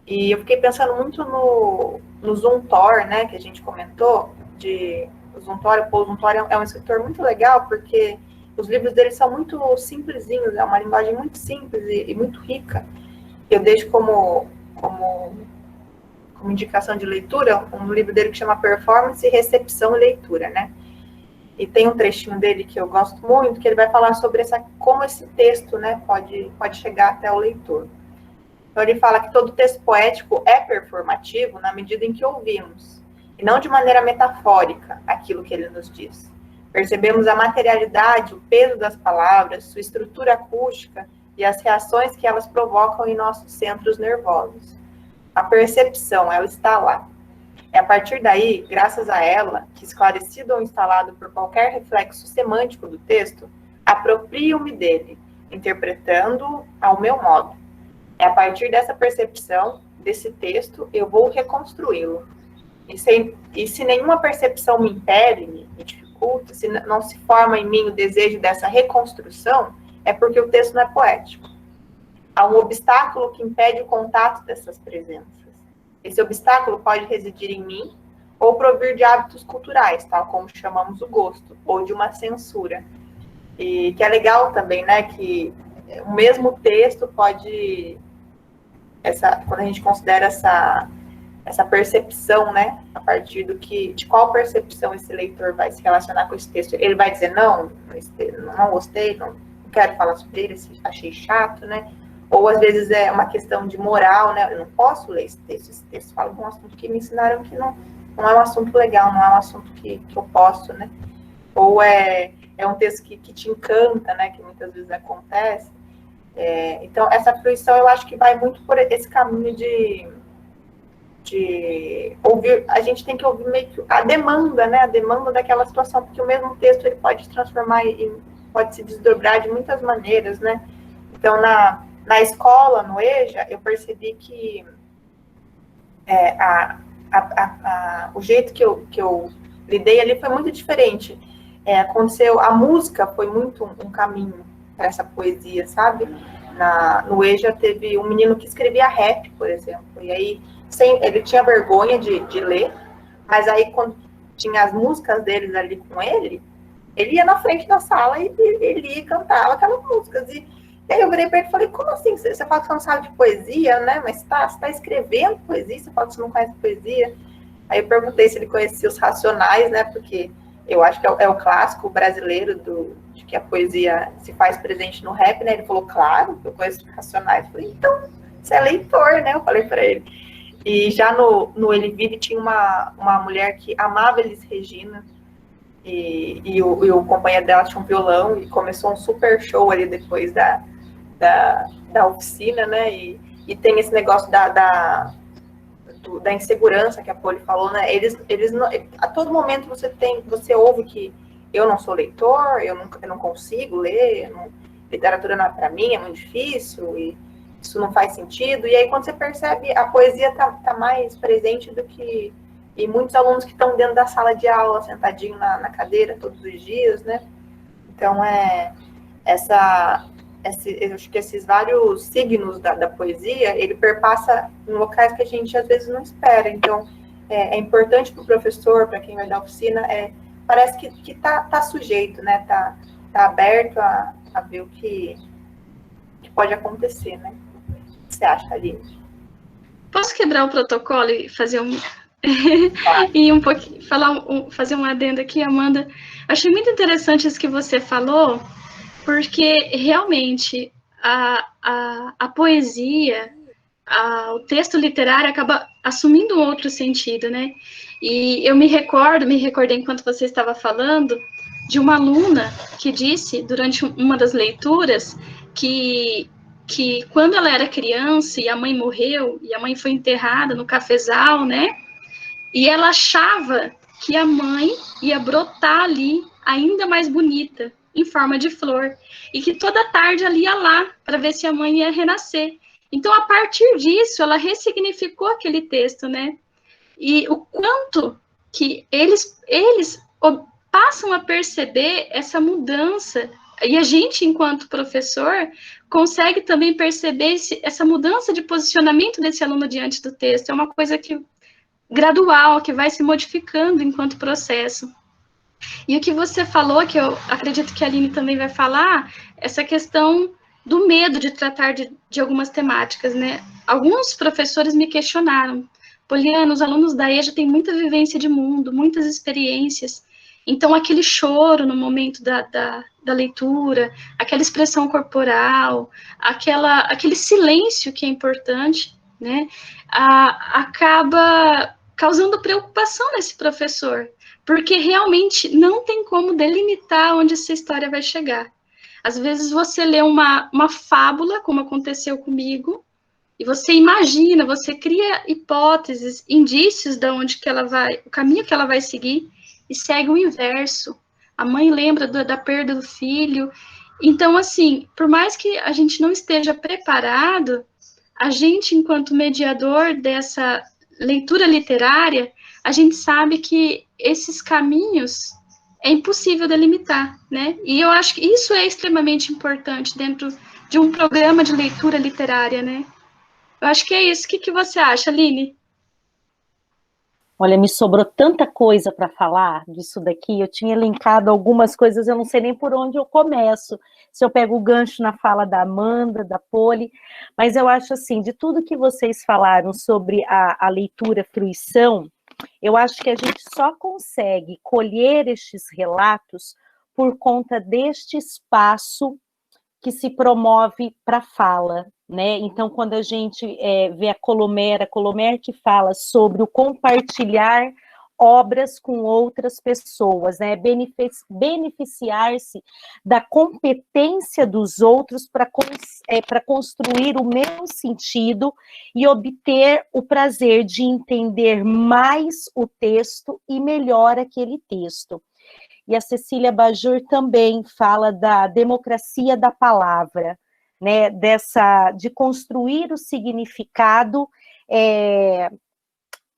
E eu fiquei pensando muito no Zumthor, né, que a gente comentou, o Zumthor, o Paul Zumthor é um escritor muito legal, porque os livros dele são muito simplesinhos, é uma linguagem muito simples e muito rica. Eu deixo como indicação de leitura um livro dele que chama Performance, Recepção e Leitura, né? E tem um trechinho dele que eu gosto muito, que ele vai falar sobre como esse texto, né, pode chegar até o leitor. Então, ele fala que todo texto poético é performativo na medida em que ouvimos, e não de maneira metafórica, aquilo que ele nos diz. Percebemos a materialidade, o peso das palavras, sua estrutura acústica e as reações que elas provocam em nossos centros nervosos. A percepção, ela está lá. É a partir daí, graças a ela, que esclarecido ou instalado por qualquer reflexo semântico do texto, aproprio-me dele, interpretando-o ao meu modo. É a partir dessa percepção, desse texto, eu vou reconstruí-lo. E se nenhuma percepção me impede, me dificulta, se não se forma em mim o desejo dessa reconstrução, é porque o texto não é poético. Há um obstáculo que impede o contato dessas presenças. Esse obstáculo pode residir em mim ou provir de hábitos culturais, tal como chamamos o gosto, ou de uma censura. E que é legal também, né, que o mesmo texto pode... quando a gente considera essa percepção, né, a partir de qual percepção esse leitor vai se relacionar com esse texto. Ele vai dizer, não gostei, não quero falar sobre ele, achei chato, né? Ou, às vezes, é uma questão de moral, né? Eu não posso ler esse texto fala de um assunto que me ensinaram que não é um assunto legal, não é um assunto que eu posso, né? Ou é um texto que te encanta, né? Que muitas vezes acontece. Então, essa fruição, eu acho que vai muito por esse caminho de ouvir. A gente tem que ouvir meio que a demanda, né? A demanda daquela situação, porque o mesmo texto ele pode se transformar pode se desdobrar de muitas maneiras, né? Então, na escola, no EJA, eu percebi que o jeito que eu lidei ali foi muito diferente. Aconteceu, a música foi muito um caminho para essa poesia, sabe? No EJA teve um menino que escrevia rap, por exemplo, e aí ele tinha vergonha de ler, mas aí quando tinha as músicas deles ali com ele ia na frente da sala e ele cantava aquelas músicas. E aí eu virei para ele e falei, como assim? Você fala que você não sabe de poesia, né? Mas você está escrevendo poesia, você fala que você não conhece poesia. Aí eu perguntei se ele conhecia os Racionais, né? Porque eu acho que é o clássico brasileiro de que a poesia se faz presente no rap, né? Ele falou, claro, eu conheço os Racionais. Eu falei, então, você é leitor, né? Eu falei para ele. E já no Ele Vive tinha uma mulher que amava Elis Regina, e o companheiro dela tinha um violão, e começou um super show ali depois da oficina, né? E tem esse negócio da insegurança que a Poli falou, né? Eles a todo momento você ouve que eu não sou leitor, eu não consigo ler, literatura não é para mim, é muito difícil, e isso não faz sentido. E aí quando você percebe, a poesia tá mais presente do que... E muitos alunos que estão dentro da sala de aula, sentadinho na cadeira todos os dias, né? Então, eu acho que esses vários signos da poesia, ele perpassa em locais que a gente, às vezes, não espera. Então, é importante para o professor, para quem vai dar oficina, parece que tá sujeito, né? Tá aberto a ver o que pode acontecer, né? O que você acha, Aline? Posso quebrar o protocolo e fazer e um pouquinho fazer um adendo aqui, Amanda? Achei muito interessante isso que você falou, porque realmente a poesia, o texto literário acaba assumindo um outro sentido, né? E eu me recordei enquanto você estava falando, de uma aluna que disse, durante uma das leituras, que quando ela era criança e a mãe morreu, e a mãe foi enterrada no cafezal, né? E ela achava que a mãe ia brotar ali ainda mais bonita, em forma de flor, e que toda tarde ela ia lá para ver se a mãe ia renascer. Então, a partir disso, ela ressignificou aquele texto, né? E o quanto que eles passam a perceber essa mudança, e a gente, enquanto professor, consegue também perceber essa mudança de posicionamento desse aluno diante do texto. É uma coisa que gradual, que vai se modificando enquanto processo. E o que você falou, que eu acredito que a Aline também vai falar, essa questão do medo de tratar de algumas temáticas, né? Alguns professores me questionaram, Poliana, os alunos da EJA têm muita vivência de mundo, muitas experiências, então aquele choro no momento da leitura, aquela expressão corporal, aquele silêncio que é importante, né? Acaba causando preocupação nesse professor, porque realmente não tem como delimitar onde essa história vai chegar. Às vezes você lê uma fábula, como aconteceu comigo, e você imagina, você cria hipóteses, indícios de onde que ela vai, o caminho que ela vai seguir, e segue o inverso. A mãe lembra da perda do filho. Então, assim, por mais que a gente não esteja preparado, a gente, enquanto mediador dessa leitura literária, a gente sabe que esses caminhos é impossível delimitar, né? E eu acho que isso é extremamente importante dentro de um programa de leitura literária, né? Eu acho que é isso. O que você acha, Aline? Olha, me sobrou tanta coisa para falar disso daqui, eu tinha elencado algumas coisas, eu não sei nem por onde eu começo, se eu pego o gancho na fala da Amanda, da Poli, mas eu acho assim, de tudo que vocês falaram sobre a leitura fruição, eu acho que a gente só consegue colher estes relatos por conta deste espaço que se promove para a fala, né? Então, quando a gente vê a Colomer que fala sobre o compartilhar obras com outras pessoas, né? Beneficiar-se da competência dos outros para construir o meu sentido e obter o prazer de entender mais o texto e melhor aquele texto. E a Cecília Bajur também fala da democracia da palavra, né, de construir o significado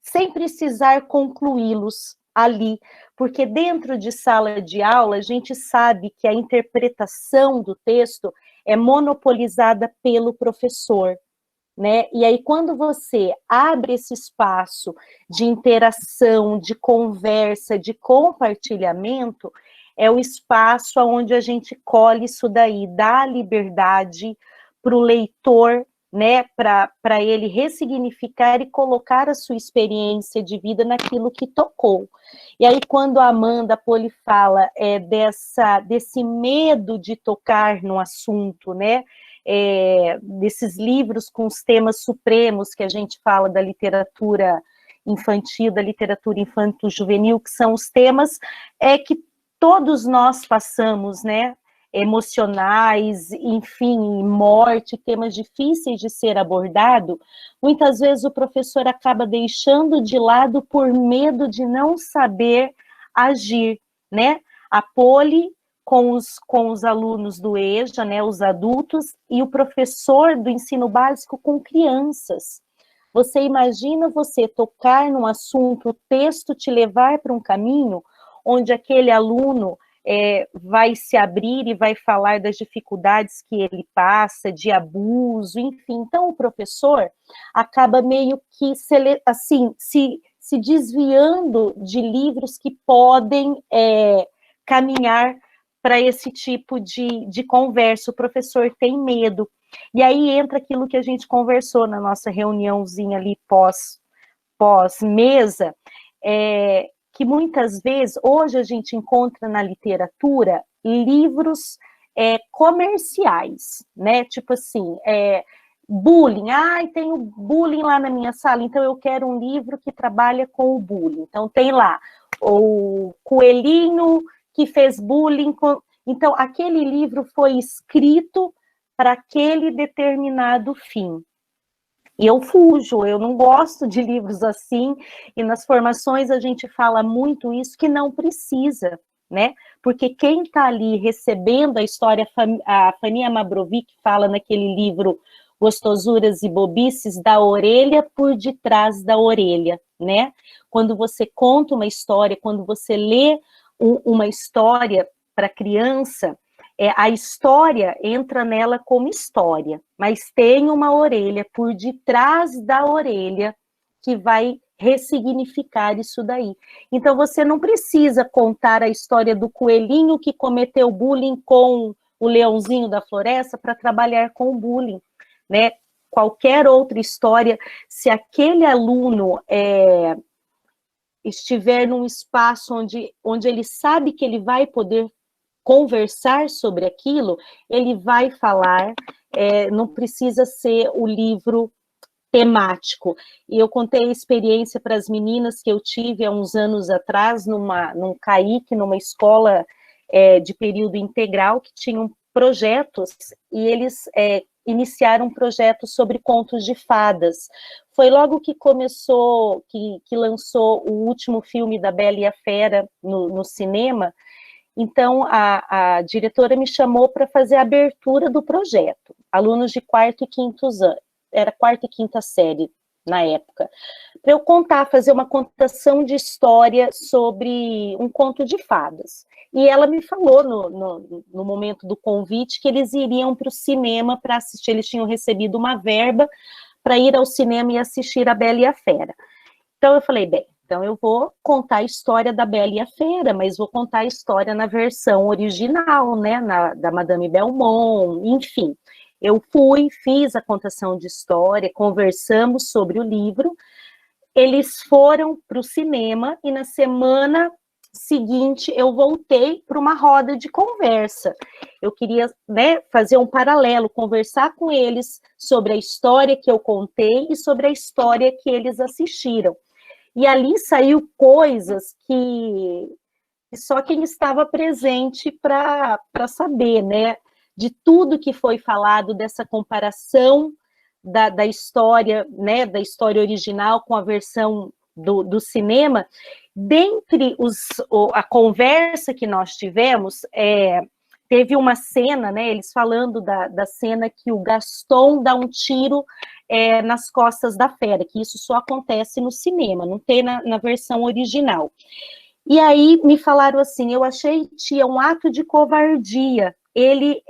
sem precisar concluí-los ali, porque dentro de sala de aula a gente sabe que a interpretação do texto é monopolizada pelo professor, né? E aí, quando você abre esse espaço de interação, de conversa, de compartilhamento, é o espaço onde a gente colhe isso daí, dá liberdade para o leitor, né? Para ele ressignificar e colocar a sua experiência de vida naquilo que tocou. E aí, quando a Amanda Poli fala desse medo de tocar no assunto, né? Desses livros com os temas supremos que a gente fala da literatura infantil, da literatura infanto-juvenil, que são os temas que todos nós passamos, né? Emocionais, enfim, morte, temas difíceis de ser abordado, muitas vezes o professor acaba deixando de lado por medo de não saber agir, né? A Poli com os alunos do EJA, né, os adultos, e o professor do ensino básico com crianças. Você imagina você tocar num assunto, o texto te levar para um caminho onde aquele aluno vai se abrir e vai falar das dificuldades que ele passa, de abuso, enfim. Então, o professor acaba meio que assim, se desviando de livros que podem caminhar para esse tipo de conversa. O professor tem medo. E aí entra aquilo que a gente conversou na nossa reuniãozinha ali pós-mesa, que muitas vezes, hoje a gente encontra na literatura livros comerciais, né? Tipo assim, bullying. Tem o bullying lá na minha sala, então eu quero um livro que trabalha com o bullying. Então tem lá o coelhinho que fez bullying. Então, aquele livro foi escrito para aquele determinado fim. E eu fujo, eu não gosto de livros assim, e nas formações a gente fala muito isso, que não precisa, né? Porque quem está ali recebendo a história, a Fania Mavrovic fala naquele livro Gostosuras e Bobices, da orelha por detrás da orelha, né? Quando você conta uma história, quando você lê uma história para criança, a história entra nela como história, mas tem uma orelha por detrás da orelha que vai ressignificar isso daí. Então, você não precisa contar a história do coelhinho que cometeu bullying com o leãozinho da floresta para trabalhar com o bullying, né? Qualquer outra história, se aquele aluno estiver num espaço onde ele sabe que ele vai poder conversar sobre aquilo, ele vai falar, não precisa ser o livro temático. E eu contei a experiência para as meninas que eu tive há uns anos atrás, num CAIC, numa escola de período integral, que tinham projetos, e eles iniciaram um projeto sobre contos de fadas. Foi logo que começou, que lançou o último filme da Bela e a Fera no cinema. Então, a diretora me chamou para fazer a abertura do projeto. Alunos de quarto e quinto ano, era quarta e quinta série na época, para eu contar, fazer uma contação de história sobre um conto de fadas. E ela me falou, no momento do convite, que eles iriam para o cinema para assistir, eles tinham recebido uma verba para ir ao cinema e assistir a Bela e a Fera. Então, eu falei, bem, então eu vou contar a história da Bela e a Fera, mas vou contar a história na versão original, né, da Madame Belmont, enfim. Eu fiz a contação de história, conversamos sobre o livro, eles foram para o cinema e na semana seguinte eu voltei para uma roda de conversa. Eu queria, né, fazer um paralelo, conversar com eles sobre a história que eu contei e sobre a história que eles assistiram. E ali saiu coisas que só quem estava presente para saber, né? De tudo que foi falado, dessa comparação da história, né? Da história original com a versão do cinema. Dentre a conversa que nós tivemos, teve uma cena, né? Eles falando da cena que o Gaston dá um tiro nas costas da fera, que isso só acontece no cinema, não tem na versão original. E aí me falaram assim, eu achei, tia, um ato de covardia, ele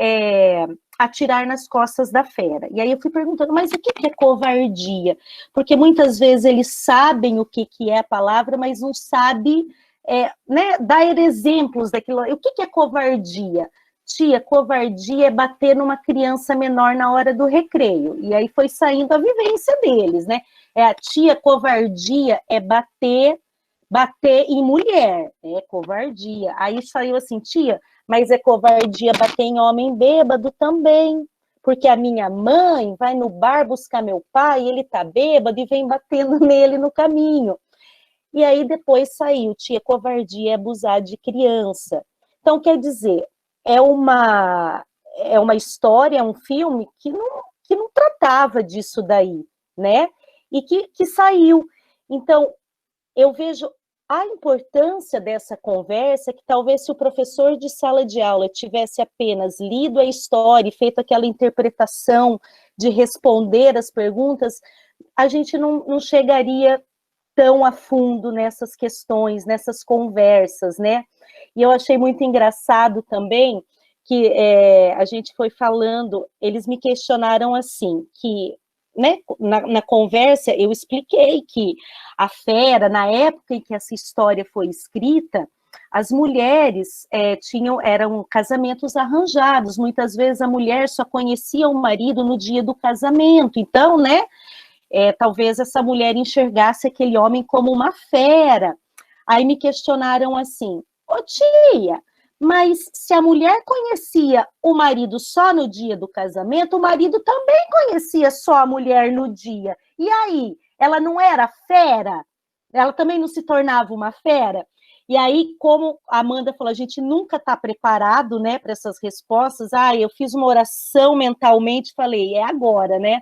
atirar nas costas da fera. E aí eu fui perguntando, mas o que é covardia? Porque muitas vezes eles sabem o que é a palavra, mas não sabem, né, dar exemplos daquilo. O que é covardia? Tia, covardia é bater numa criança menor na hora do recreio. E aí foi saindo a vivência deles, né? A tia, covardia é bater em mulher, é covardia. Aí saiu assim, tia, mas é covardia bater em homem bêbado também, porque a minha mãe vai no bar buscar meu pai, ele tá bêbado e vem batendo nele no caminho. E aí depois saiu, tia, covardia é abusar de criança. Então, quer dizer, é uma história, é um filme que não tratava disso daí, né? E que saiu. Então, eu vejo a importância dessa conversa, que talvez se o professor de sala de aula tivesse apenas lido a história e feito aquela interpretação de responder as perguntas, a gente não chegaria tão a fundo nessas questões, nessas conversas, né? E eu achei muito engraçado também que a gente foi falando, eles me questionaram assim, que, né, na conversa eu expliquei que a fera, na época em que essa história foi escrita, as mulheres eram casamentos arranjados, muitas vezes a mulher só conhecia o marido no dia do casamento, então, né, talvez essa mulher enxergasse aquele homem como uma fera. Aí me questionaram assim, ô tia, mas se a mulher conhecia o marido só no dia do casamento, o marido também conhecia só a mulher no dia. E aí, ela não era fera? Ela também não se tornava uma fera? E aí, como a Amanda falou, a gente nunca está preparado, né, para essas respostas. Eu fiz uma oração mentalmente, falei, é agora, né?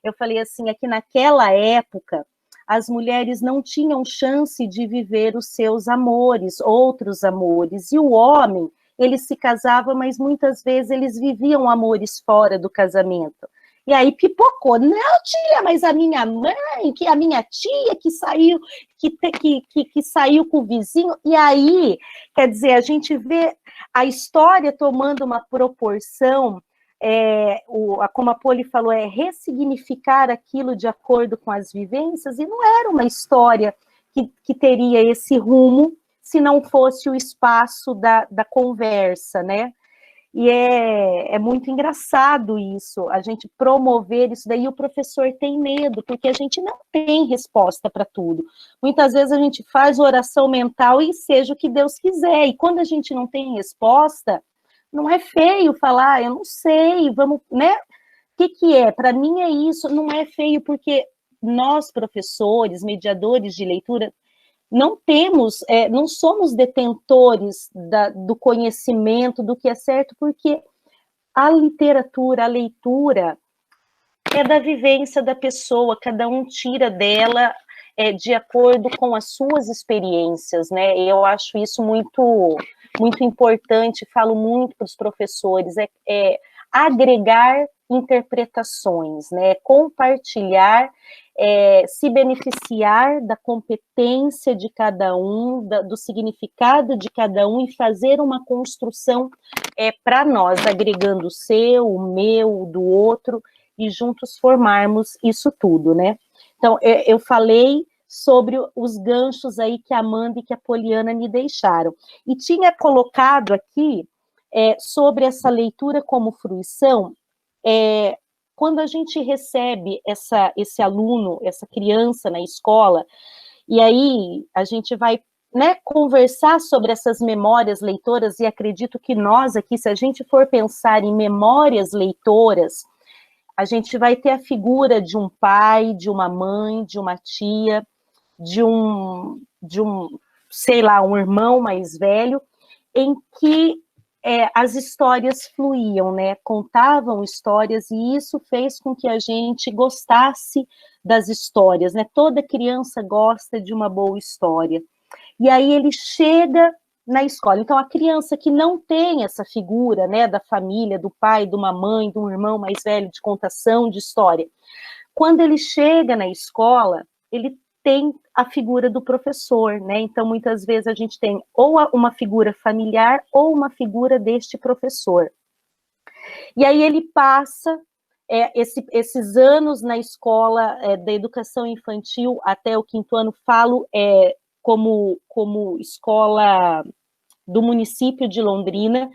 Eu falei assim, é que naquela época, as mulheres não tinham chance de viver os seus amores, outros amores, e o homem, ele se casava, mas muitas vezes eles viviam amores fora do casamento. E aí pipocou, não, tia, mas a minha mãe, que a minha tia que saiu, que saiu com o vizinho, e aí, quer dizer, a gente vê a história tomando uma proporção, como a Poli falou, ressignificar aquilo de acordo com as vivências, e não era uma história que teria esse rumo se não fosse o espaço da conversa, né? E é muito engraçado isso, a gente promover isso daí, o professor tem medo, porque a gente não tem resposta para tudo. Muitas vezes a gente faz oração mental e seja o que Deus quiser, e quando a gente não tem resposta, não é feio falar, eu não sei, vamos, né? O que é? Para mim é isso, não é feio, porque nós, professores, mediadores de leitura, não temos, não somos detentores do conhecimento, do que é certo, porque a literatura, a leitura, é da vivência da pessoa, cada um tira dela de acordo com as suas experiências, né? Eu acho isso muito, muito importante, falo muito para os professores, agregar interpretações, né? Compartilhar, se beneficiar da competência de cada um, do significado de cada um e fazer uma construção para nós, agregando o seu, o meu, o do outro, e juntos formarmos isso tudo, né? Então, eu falei sobre os ganchos aí que a Amanda e que a Poliana me deixaram. E tinha colocado aqui, sobre essa leitura como fruição, quando a gente recebe esse aluno, essa criança na escola, e aí a gente vai, né, conversar sobre essas memórias leitoras, e acredito que nós aqui, se a gente for pensar em memórias leitoras, a gente vai ter a figura de um pai, de uma mãe, de uma tia, de um sei lá, um irmão mais velho, em que as histórias fluíam, né? Contavam histórias, e isso fez com que a gente gostasse das histórias, né? Toda criança gosta de uma boa história. E aí ele chega na escola. Então, a criança que não tem essa figura, né, da família, do pai, de uma mãe, de um irmão mais velho, de contação de história, quando ele chega na escola, ele tem a figura do professor, né? Então, muitas vezes a gente tem ou uma figura familiar ou uma figura deste professor. E aí ele passa esses anos na escola da educação infantil até o 5º ano, falo como escola do município de Londrina,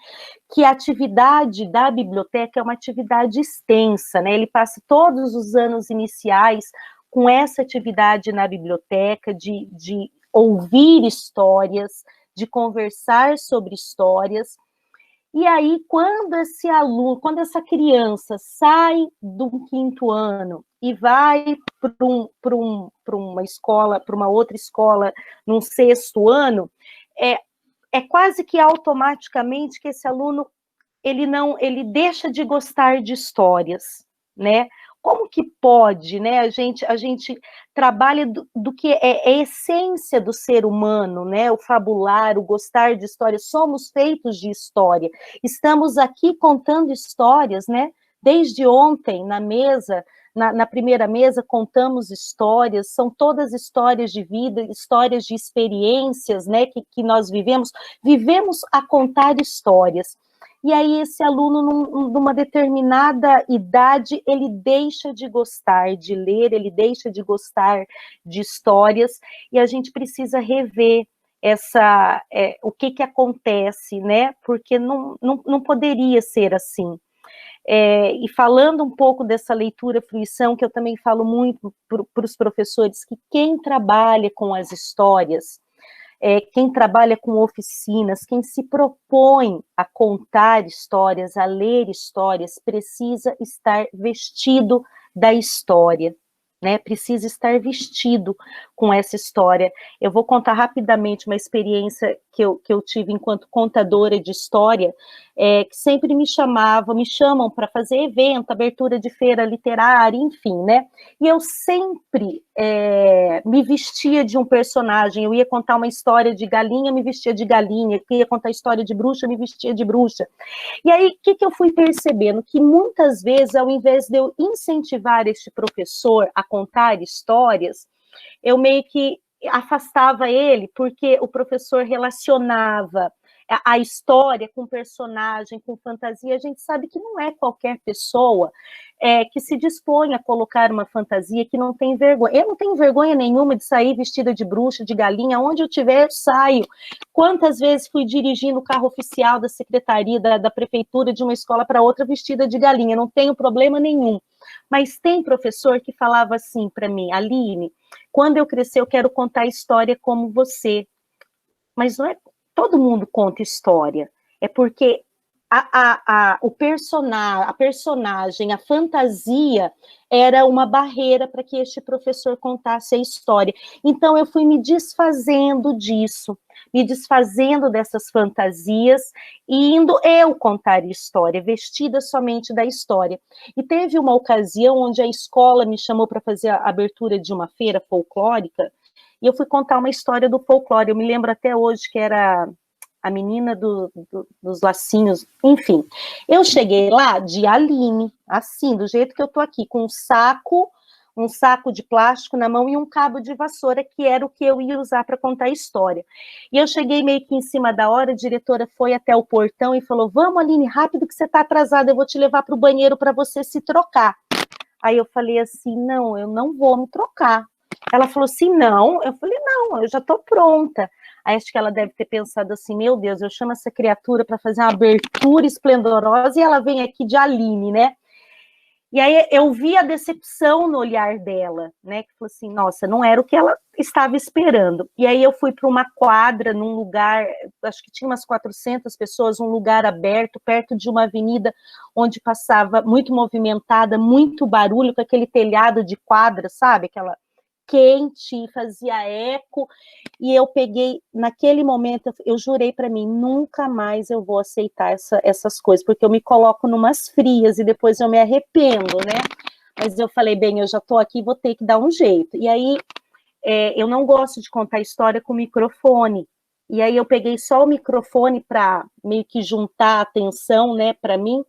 que a atividade da biblioteca é uma atividade extensa, né? Ele passa todos os anos iniciais com essa atividade na biblioteca, de ouvir histórias, de conversar sobre histórias. E aí, quando esse aluno, quando essa criança sai do 5º ano e vai para uma escola, para uma outra escola, num 6º ano, é quase que automaticamente que esse aluno ele deixa de gostar de histórias, né? Como que pode, né? A gente trabalha do que é a essência do ser humano, né? O fabular, o gostar de história. Somos feitos de história. Estamos aqui contando histórias, né? Desde ontem, na mesa, na primeira mesa, contamos histórias, são todas histórias de vida, histórias de experiências, né? Que nós vivemos a contar histórias. E aí esse aluno, numa determinada idade, ele deixa de gostar de ler, ele deixa de gostar de histórias, e a gente precisa rever o que acontece, né? Porque não poderia ser assim. E falando um pouco dessa leitura fruição, que eu também falo muito para os professores, que quem trabalha com as histórias, quem trabalha com oficinas, quem se propõe a contar histórias, a ler histórias, precisa estar vestido da história, né? Precisa estar vestido com essa história. Eu vou contar rapidamente uma experiência que eu tive enquanto contadora de história, que sempre me chamam para fazer evento, abertura de feira literária, enfim, né? E eu sempre me vestia de um personagem. Eu ia contar uma história de galinha, me vestia de galinha. Eu ia contar história de bruxa, me vestia de bruxa. E aí, o que eu fui percebendo? Que muitas vezes, ao invés de eu incentivar este professor a contar histórias, eu meio que afastava ele, porque o professor relacionava a história com personagem, com fantasia. A gente sabe que não é qualquer pessoa que se dispõe a colocar uma fantasia, que não tem vergonha. Eu não tenho vergonha nenhuma de sair vestida de bruxa, de galinha, onde eu tiver, eu saio. Quantas vezes fui dirigindo o carro oficial da secretaria, da prefeitura, de uma escola para outra, vestida de galinha, não tenho problema nenhum. Mas tem professor que falava assim para mim: Aline, quando eu crescer eu quero contar história como você. Mas não é todo mundo conta história, é porque a personagem, a fantasia era uma barreira para que este professor contasse a história. Então eu fui me desfazendo disso, me desfazendo dessas fantasias e indo eu contar história, vestida somente da história. E teve uma ocasião onde a escola me chamou para fazer a abertura de uma feira folclórica, e eu fui contar uma história do folclore. Eu me lembro até hoje que era a menina dos lacinhos, enfim. Eu cheguei lá de Aline, assim, do jeito que eu tô aqui, com um saco de plástico na mão e um cabo de vassoura, que era o que eu ia usar para contar a história. E eu cheguei meio que em cima da hora, a diretora foi até o portão e falou: vamos, Aline, rápido que você tá atrasada, eu vou te levar para o banheiro para você se trocar. Aí eu falei assim: não, eu não vou me trocar. Ela falou assim: não. Eu falei: não, eu já tô pronta. Aí acho que ela deve ter pensado assim: meu Deus, eu chamo essa criatura para fazer uma abertura esplendorosa e ela vem aqui de Aline, né? E aí eu vi a decepção no olhar dela, né? Que falou assim: nossa, não era o que ela estava esperando. E aí eu fui para uma quadra, num lugar, acho que tinha umas 400 pessoas, um lugar aberto, perto de uma avenida onde passava muito movimentada, muito barulho, com aquele telhado de quadra, sabe? Aquela quente, fazia eco, e eu peguei, naquele momento, eu jurei para mim: nunca mais eu vou aceitar essas coisas, porque eu me coloco numas frias e depois eu me arrependo, né? Mas eu falei: bem, eu já tô aqui, vou ter que dar um jeito. E aí, eu não gosto de contar história com microfone, e aí eu peguei só o microfone para meio que juntar a atenção, né, para mim,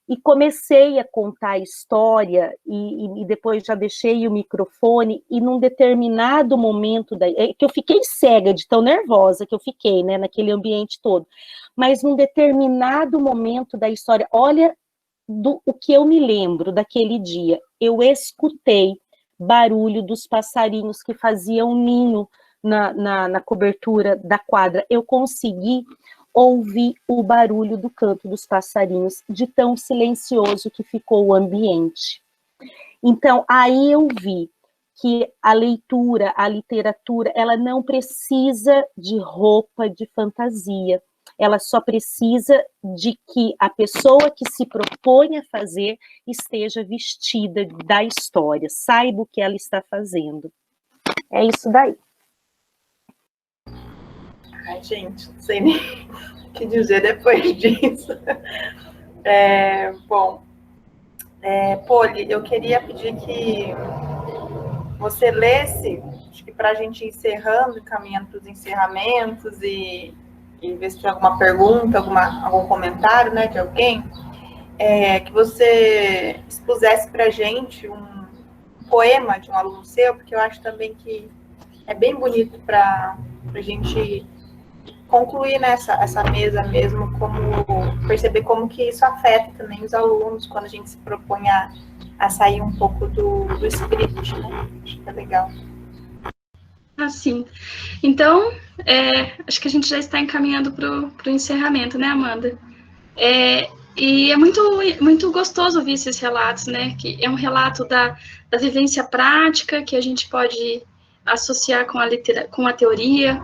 e comecei a contar a história, e depois já deixei o microfone, e num determinado momento, que eu fiquei cega de tão nervosa que eu fiquei, né, naquele ambiente todo, mas num determinado momento da história, olha o que eu me lembro daquele dia, eu escutei barulho dos passarinhos que faziam ninho na cobertura da quadra. Eu consegui ouvi o barulho do canto dos passarinhos, de tão silencioso que ficou o ambiente. Então, aí eu vi que a leitura, a literatura, ela não precisa de roupa de fantasia, ela só precisa de que a pessoa que se propõe a fazer esteja vestida da história, saiba o que ela está fazendo. É isso daí. Ai, gente, não sei nem o que dizer depois disso. Bom, Poli, eu queria pedir que você lesse, acho que para a gente ir encerrando, caminhando para os encerramentos e ver se tem alguma pergunta, algum comentário, né, de alguém, que você expusesse para a gente um poema de um aluno seu, porque eu acho também que é bem bonito para a gente concluir essa mesa mesmo, perceber como que isso afeta também os alunos quando a gente se propõe a sair um pouco do script, né? Acho que é legal. Sim. Então, acho que a gente já está encaminhando para o encerramento, né, Amanda? E é muito gostoso ouvir esses relatos, né? Que é um relato da vivência prática, que a gente pode associar com a teoria.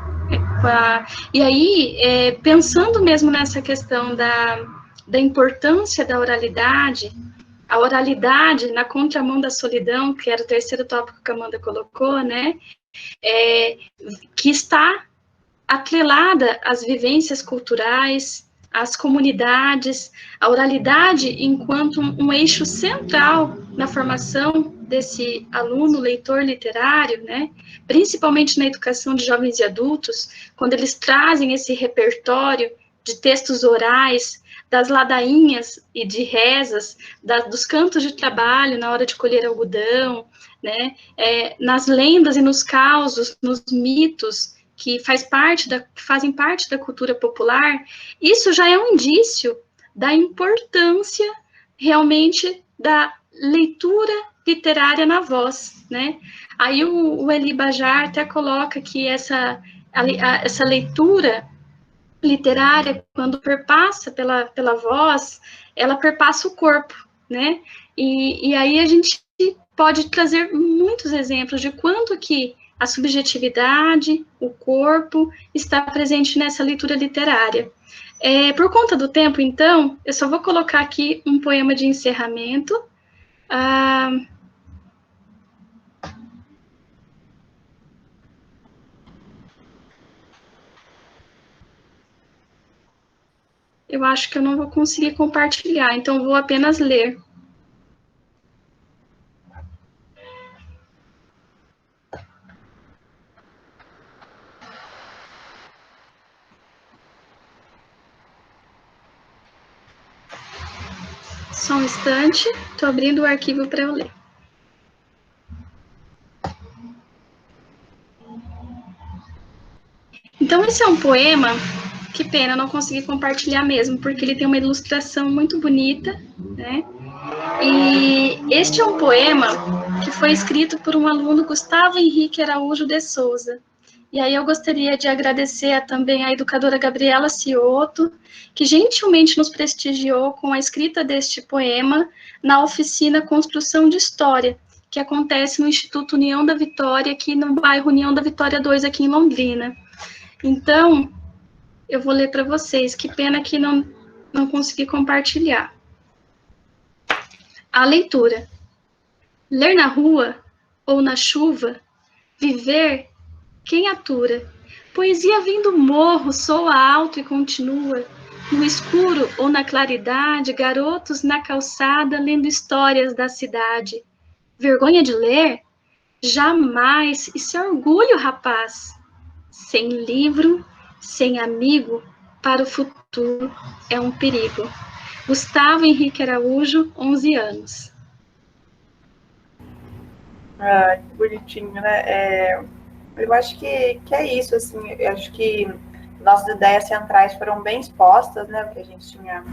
E aí, pensando mesmo nessa questão da importância da oralidade, a oralidade na contramão da solidão, que era o terceiro tópico que a Amanda colocou, né? Que está atrelada às vivências culturais, às comunidades, a oralidade enquanto um eixo central na formação desse aluno leitor literário, né? Principalmente na educação de jovens e adultos, quando eles trazem esse repertório de textos orais, das ladainhas e de rezas, dos cantos de trabalho na hora de colher algodão, né? Nas lendas e nos causos, nos mitos, que fazem parte da cultura popular, isso já é um indício da importância realmente da leitura literária na voz, né? Aí o Elie Bajar até coloca que essa leitura literária, quando perpassa pela voz, ela perpassa o corpo, né? E aí a gente pode trazer muitos exemplos de quanto que a subjetividade, o corpo, está presente nessa leitura literária. Por conta do tempo, então, eu só vou colocar aqui um poema de encerramento. Eu acho que eu não vou conseguir compartilhar, então vou apenas ler. Só um instante, estou abrindo o arquivo para eu ler. Então, esse é um poema, que pena, eu não consegui compartilhar mesmo, porque ele tem uma ilustração muito bonita, né? E este é um poema que foi escrito por um aluno, Gustavo Henrique Araújo de Souza. E aí eu gostaria de agradecer também à educadora Gabriela Cioto, que gentilmente nos prestigiou com a escrita deste poema na oficina Construção de História, que acontece no Instituto União da Vitória, aqui no bairro União da Vitória 2, aqui em Londrina. Então, eu vou ler para vocês, que pena que não consegui compartilhar. A leitura. Ler na rua ou na chuva, viver, quem atura? Poesia vem do morro, soa alto e continua. No escuro ou na claridade, garotos na calçada lendo histórias da cidade. Vergonha de ler? Jamais, isso é orgulho, rapaz. Sem livro, sem amigo, para o futuro é um perigo. Gustavo Henrique Araújo, 11 anos. Que bonitinho, né? Eu acho que é isso, assim, eu acho que nossas ideias centrais foram bem expostas, né, o que a gente tinha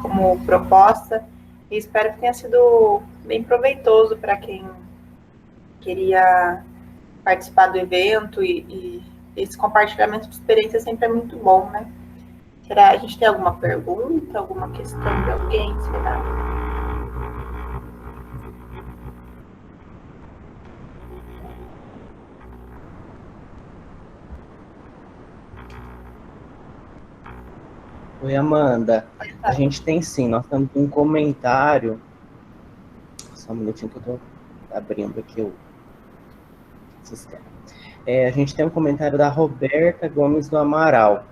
como proposta, e espero que tenha sido bem proveitoso para quem queria participar do evento, e esse compartilhamento de experiência sempre é muito bom, né? Será? A gente tem alguma pergunta, alguma questão de alguém, será? Oi, Amanda. A gente tem sim, nós temos um comentário. Só um minutinho que eu estou abrindo aqui o sistema. A gente tem um comentário da Roberta Gomes do Amaral.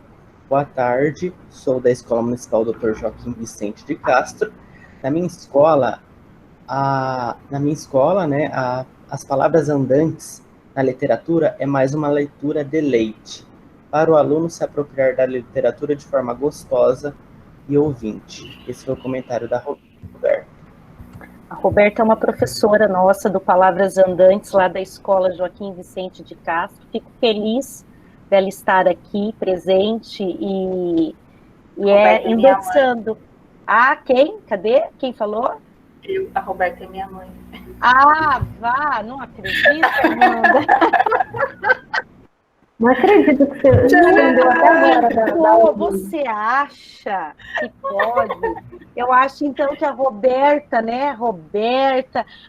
Boa tarde, sou da Escola Municipal Dr. Joaquim Vicente de Castro. Na minha escola, né, as palavras andantes na literatura é mais uma leitura de leite, para o aluno se apropriar da literatura de forma gostosa e ouvinte. Esse foi o comentário da Roberta. A Roberta é uma professora nossa do Palavras Andantes, lá da Escola Joaquim Vicente de Castro. Fico feliz dela estar aqui, presente, e endossando. Quem? Cadê? Quem falou? A Roberta é minha mãe. Vá, não acredito, Amanda. Não acredito que você entendeu até agora. Você acha que pode? Eu acho, então, que a Roberta, né?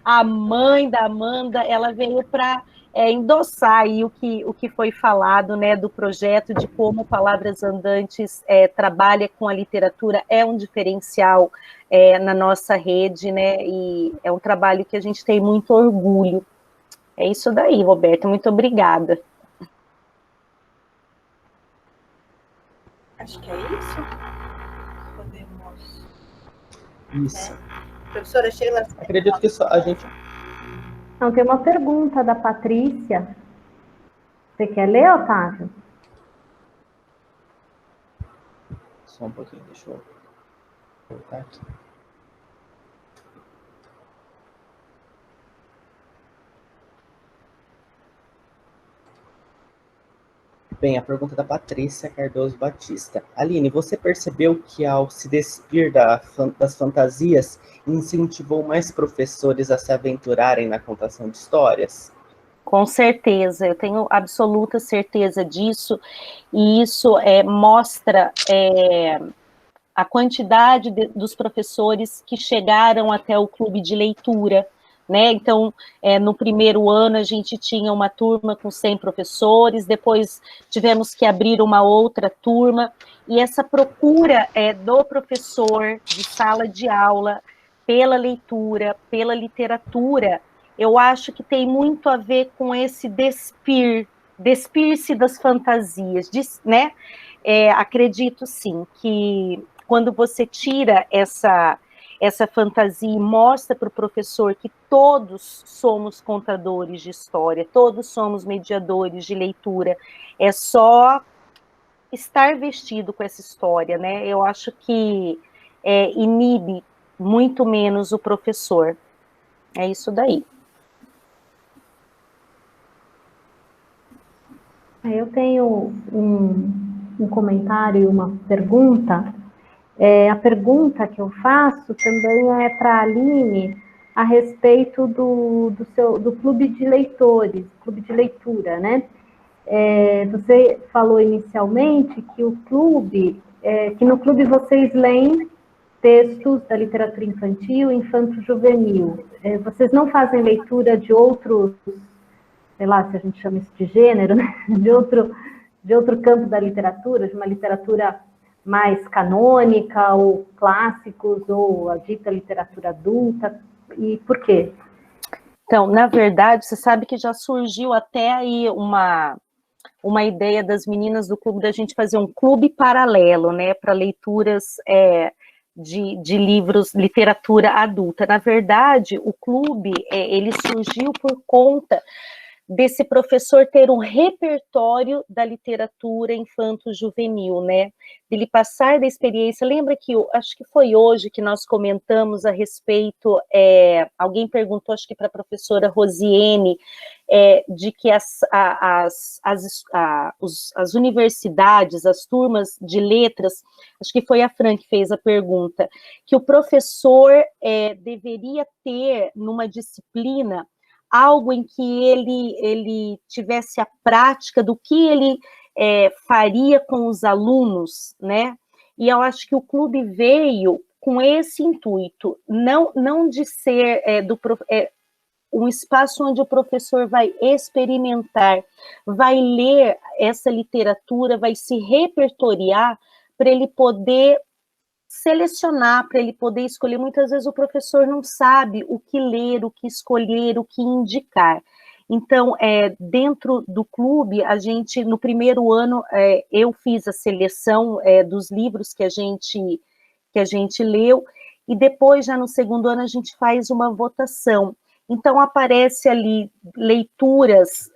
A mãe da Amanda, ela veio para endossar aí o que foi falado, né, do projeto, de como Palavras Andantes trabalha com a literatura, é um diferencial na nossa rede, né, e é um trabalho que a gente tem muito orgulho. É isso daí, Roberta, muito obrigada. Acho que é isso. Podemos... Isso. Professora Sheila... Acredito que só a gente... Não, tem uma pergunta da Patrícia. Você quer ler, Otávio? Só um pouquinho, deixa eu voltar aqui. Bem, a pergunta da Patrícia Cardoso Batista. Aline, você percebeu que ao se despir das fantasias, incentivou mais professores a se aventurarem na contação de histórias? Com certeza, eu tenho absoluta certeza disso, e isso mostra a quantidade dos professores que chegaram até o clube de leitura, né? Então, no primeiro ano a gente tinha uma turma com 100 professores, depois tivemos que abrir uma outra turma, e essa procura do professor de sala de aula pela leitura, pela literatura, eu acho que tem muito a ver com esse despir-se das fantasias, né? Acredito sim que quando você tira essa fantasia e mostra para o professor que todos somos contadores de história, todos somos mediadores de leitura, é só estar vestido com essa história, né? Eu acho que inibe muito menos o professor. É isso daí. Eu tenho um comentário e uma pergunta. A pergunta que eu faço também é para a Aline a respeito do clube de leitores, clube de leitura, né? Você falou inicialmente que que no clube vocês leem textos da literatura infantil e infanto-juvenil. Vocês não fazem leitura de outros, sei lá, se a gente chama isso de gênero, né? de outro campo da literatura, de uma literatura mais canônica, ou clássicos, ou a dita literatura adulta, e por quê? Então, na verdade, você sabe que já surgiu até aí uma ideia das meninas do clube da gente fazer um clube paralelo, né, para leituras de livros, literatura adulta. Na verdade, o clube, ele surgiu por conta desse professor ter um repertório da literatura infanto-juvenil, né? Ele passar da experiência. Lembra que, acho que foi hoje que nós comentamos a respeito, alguém perguntou, acho que para a professora Rosiene, de que as universidades, as turmas de letras, acho que foi a Fran que fez a pergunta, que o professor deveria ter numa disciplina algo em que ele tivesse a prática do que ele faria com os alunos, né? E eu acho que o clube veio com esse intuito, não de ser um espaço onde o professor vai experimentar, vai ler essa literatura, vai se repertoriar para ele poder selecionar, para ele poder escolher. Muitas vezes o professor não sabe o que ler, o que escolher, o que indicar. Então, dentro do clube, a gente, no primeiro ano, eu fiz a seleção dos livros que a gente leu, e depois, já no segundo ano, a gente faz uma votação. Então, aparece ali leituras,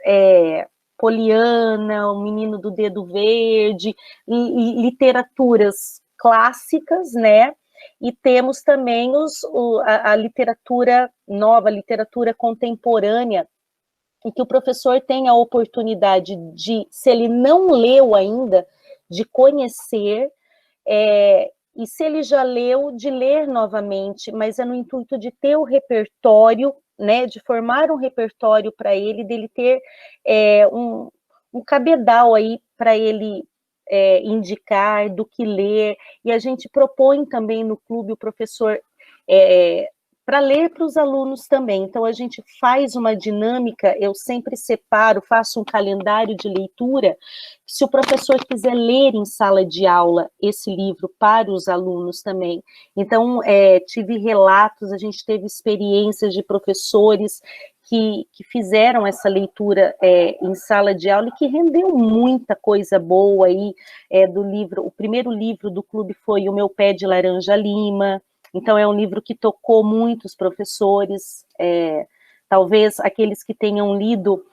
Poliana, O Menino do Dedo Verde, e literaturas clássicas, né? E temos também a literatura nova, a literatura contemporânea, em que o professor tem a oportunidade de, se ele não leu ainda, de conhecer, e se ele já leu, de ler novamente, mas é no intuito de ter o repertório, né, de formar um repertório para ele, dele ter um cabedal aí para ele indicar do que ler, e a gente propõe também no clube o professor para ler para os alunos também. Então, a gente faz uma dinâmica, eu sempre separo, faço um calendário de leitura, se o professor quiser ler em sala de aula esse livro para os alunos também. Então, tive relatos, a gente teve experiências de professores que fizeram essa leitura em sala de aula e que rendeu muita coisa boa aí do livro. O primeiro livro do clube foi O Meu Pé de Laranja Lima. Então, é um livro que tocou muitos professores, talvez aqueles que tenham lido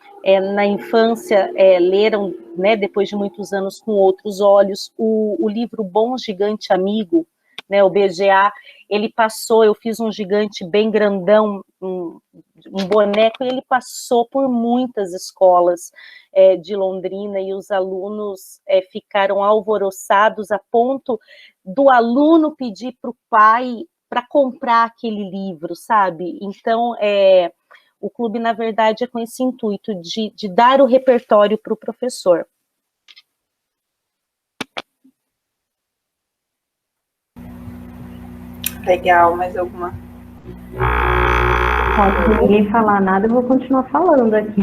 na infância, leram, né, depois de muitos anos com outros olhos. O livro Bom Gigante Amigo, né, o BGA, ele passou, eu fiz um gigante bem grandão, um boneco, e ele passou por muitas escolas de Londrina, e os alunos ficaram alvoroçados a ponto do aluno pedir para o pai para comprar aquele livro, sabe? Então, o clube, na verdade, é com esse intuito de dar o repertório para o professor. Legal, mais alguma? Se ninguém falar nada, eu vou continuar falando aqui.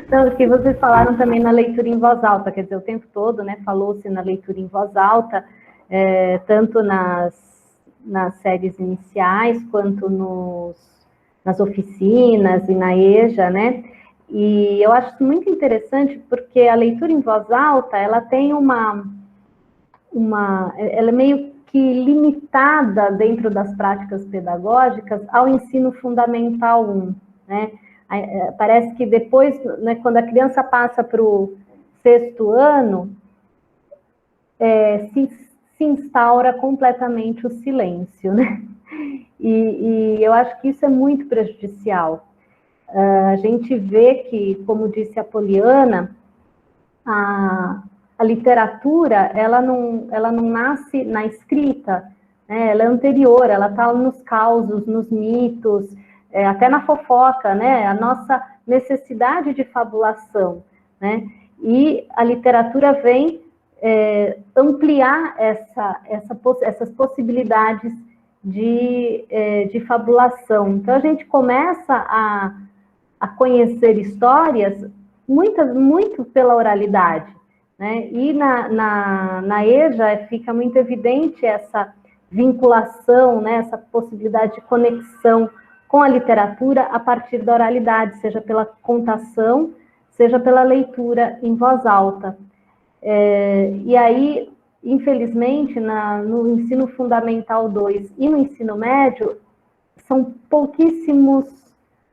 Então, que vocês falaram também na leitura em voz alta, quer dizer, o tempo todo, né, falou-se na leitura em voz alta, tanto nas séries iniciais, quanto nas oficinas e na EJA, né, e eu acho isso muito interessante, porque a leitura em voz alta, ela tem ela é meio que limitada dentro das práticas pedagógicas ao ensino fundamental 1, né? Parece que depois, né, quando a criança passa para o 6º ano, se instaura completamente o silêncio, né? E eu acho que isso é muito prejudicial. A gente vê que, como disse a Poliana, a literatura, ela não nasce na escrita, né? Ela é anterior, ela está nos causos, nos mitos, até na fofoca, né? A nossa necessidade de fabulação, né? E a literatura vem ampliar essas possibilidades de fabulação. Então, a gente começa a conhecer histórias muito pela oralidade, né? E na EJA fica muito evidente essa vinculação, né? Essa possibilidade de conexão com a literatura a partir da oralidade, seja pela contação, seja pela leitura em voz alta. E aí, infelizmente, no ensino fundamental 2 e no ensino médio, são pouquíssimos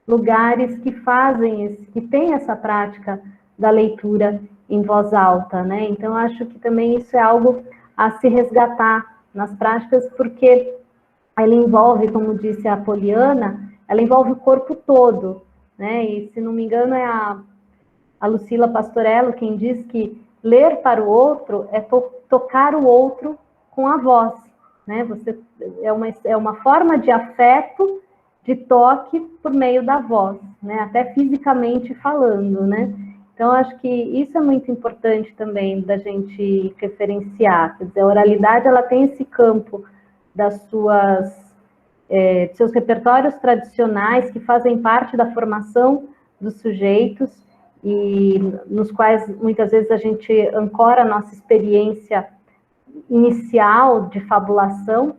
lugares que têm essa prática da leitura em voz alta, né? Então, acho que também isso é algo a se resgatar nas práticas, porque ela envolve, como disse a Poliana, ela envolve o corpo todo, né? E, se não me engano, é a Lucila Pastorello quem diz que ler para o outro é tocar o outro com a voz, né? É uma forma de afeto, de toque por meio da voz, né? Até fisicamente falando, né? Então, acho que isso é muito importante também da gente referenciar. Quer dizer, a oralidade, ela tem esse campo de seus repertórios tradicionais que fazem parte da formação dos sujeitos e nos quais, muitas vezes, a gente ancora a nossa experiência inicial de fabulação,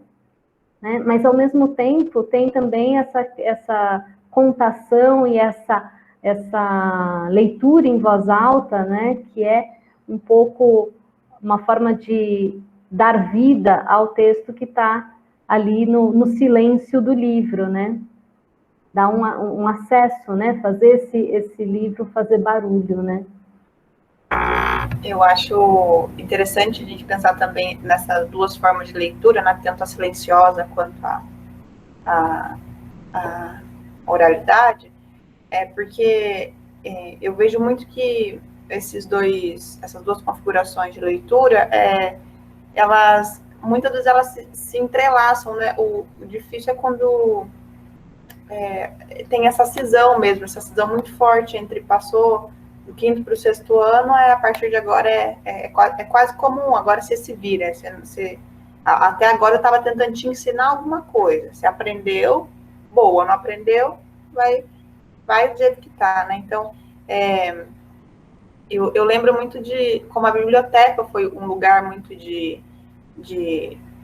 né? Mas, ao mesmo tempo, tem também essa contação e essa leitura em voz alta, né? Que é um pouco uma forma de dar vida ao texto que está ali no silêncio do livro, né? Dar um acesso, né? Fazer esse livro fazer barulho, né? Eu acho interessante a gente pensar também nessas duas formas de leitura, né? Tanto a silenciosa quanto a oralidade, porque eu vejo muito que essas duas configurações de leitura, muitas vezes elas se entrelaçam, né? O difícil é quando tem essa cisão mesmo, essa cisão muito forte entre passou do 5º para o 6º ano, a partir de agora é quase comum, agora você se vira, você Até agora eu estava tentando te ensinar alguma coisa. Se aprendeu, boa. Não aprendeu, vai do jeito que está, né? Então, eu lembro muito de como a biblioteca foi um lugar muito de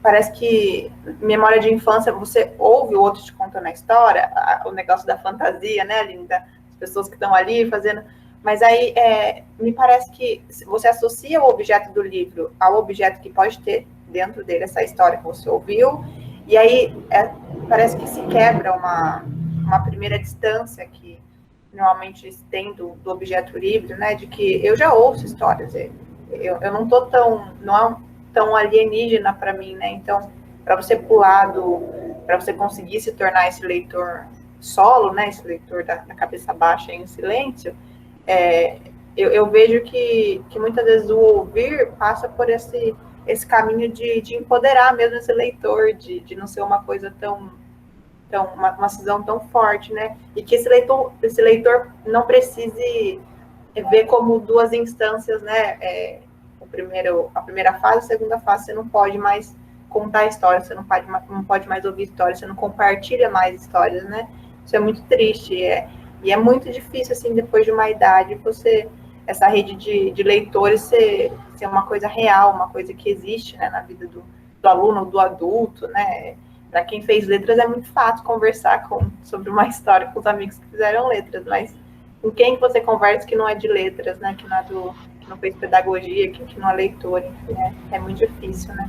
parece que memória de infância, você ouve o outro te contando a história, o negócio da fantasia, né, Linda? As pessoas que estão ali fazendo... Mas aí, me parece que você associa o objeto do livro ao objeto que pode ter dentro dele essa história que você ouviu, e aí parece que se quebra uma primeira distância que normalmente tem do objeto livre, né, de que eu já ouço histórias, eu não tô não é tão alienígena para mim, né, então, para você pular para você conseguir se tornar esse leitor solo, né, esse leitor da cabeça baixa em silêncio, eu vejo que muitas vezes o ouvir passa por esse caminho de empoderar mesmo esse leitor, de não ser uma coisa tão uma cisão tão forte, né? E que esse leitor não precise ver como duas instâncias, né? A primeira fase, a segunda fase, você não pode mais contar histórias, você não pode mais ouvir histórias, você não compartilha mais histórias, né? Isso é muito triste, e é muito difícil, assim, depois de uma idade, essa rede de leitores ser uma coisa real, uma coisa que existe, né, na vida do aluno, do adulto, né? Para quem fez letras é muito fácil conversar sobre uma história com os amigos que fizeram letras, mas com quem você conversa que não é de letras, né? Que não fez pedagogia, que não é leitor, enfim, é muito difícil, né?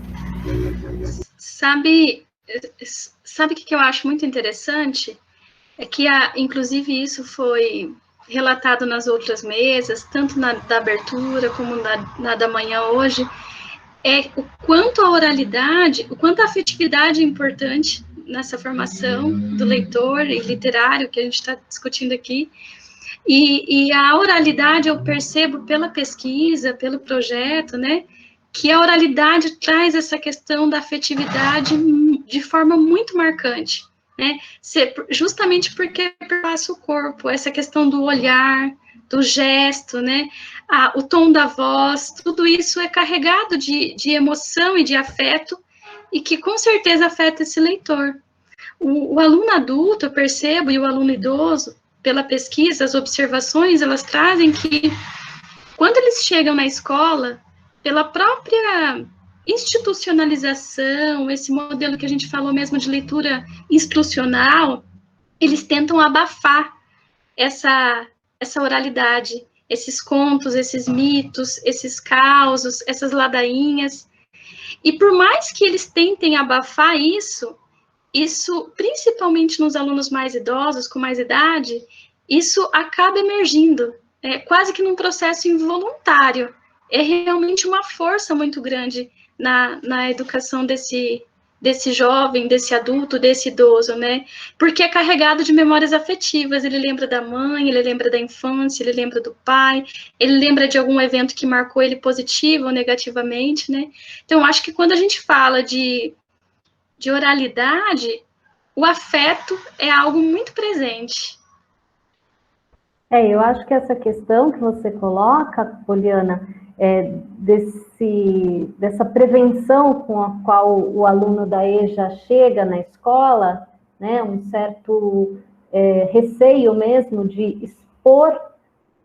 Sabe o que eu acho muito interessante? É que, inclusive, isso foi relatado nas outras mesas, tanto na da abertura como na da manhã hoje, o quanto a oralidade, o quanto a afetividade é importante nessa formação do leitor e literário que a gente está discutindo aqui. E a oralidade, eu percebo pela pesquisa, pelo projeto, né, que a oralidade traz essa questão da afetividade de forma muito marcante, né, justamente porque perpassa o corpo, essa questão do olhar, do gesto, né, o tom da voz, tudo isso é carregado de emoção e de afeto, e que com certeza afeta esse leitor. O aluno adulto, eu percebo, e o aluno idoso, pela pesquisa, as observações, elas trazem que quando eles chegam na escola, pela própria institucionalização, esse modelo que a gente falou mesmo de leitura instrucional, eles tentam abafar essa oralidade, esses contos, esses mitos, esses causos, essas ladainhas. E por mais que eles tentem abafar isso, principalmente nos alunos mais idosos, com mais idade, isso acaba emergindo, quase que num processo involuntário. É realmente uma força muito grande na educação desse jovem, desse adulto, desse idoso, né? Porque é carregado de memórias afetivas. Ele lembra da mãe, ele lembra da infância, ele lembra do pai, ele lembra de algum evento que marcou ele positivo ou negativamente, né? Então, acho que quando a gente fala de oralidade, o afeto é algo muito presente. Eu acho que essa questão que você coloca, Poliana, dessa prevenção com a qual o aluno da EJA chega na escola, né, um certo receio mesmo de expor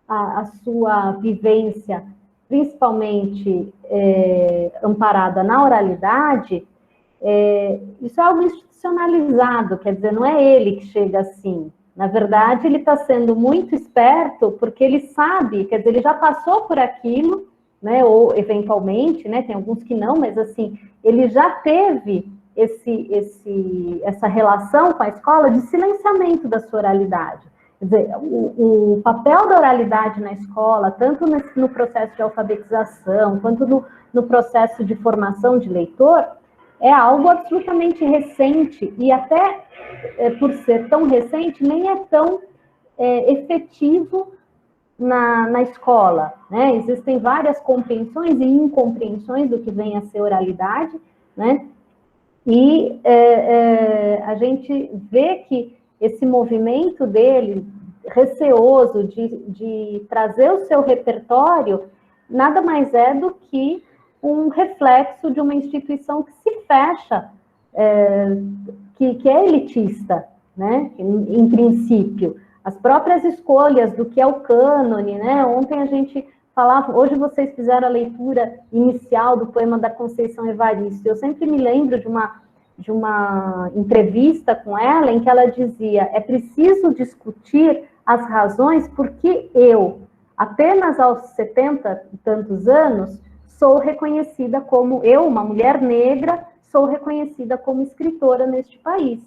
a sua vivência, principalmente amparada na oralidade, isso é algo institucionalizado, quer dizer, não é ele que chega assim. Na verdade, ele está sendo muito esperto porque ele sabe, quer dizer, ele já passou por aquilo, né, ou eventualmente, né, tem alguns que não, mas assim, ele já teve essa relação com a escola de silenciamento da sua oralidade. Quer dizer, o papel da oralidade na escola, tanto no processo de alfabetização, quanto no processo de formação de leitor, é algo absolutamente recente, e até por ser tão recente, nem é tão efetivo na escola, né? Existem várias compreensões e incompreensões do que vem a ser oralidade, né? E a gente vê que esse movimento dele, receoso de trazer o seu repertório, nada mais é do que um reflexo de uma instituição que se fecha, que é elitista, né? Em princípio. As próprias escolhas do que é o cânone, né? Ontem a gente falava, hoje vocês fizeram a leitura inicial do poema da Conceição Evaristo. Eu sempre me lembro de uma entrevista com ela, em que ela dizia: é preciso discutir as razões porque eu, apenas aos 70 e tantos anos, sou reconhecida como, eu, uma mulher negra, sou reconhecida como escritora neste país.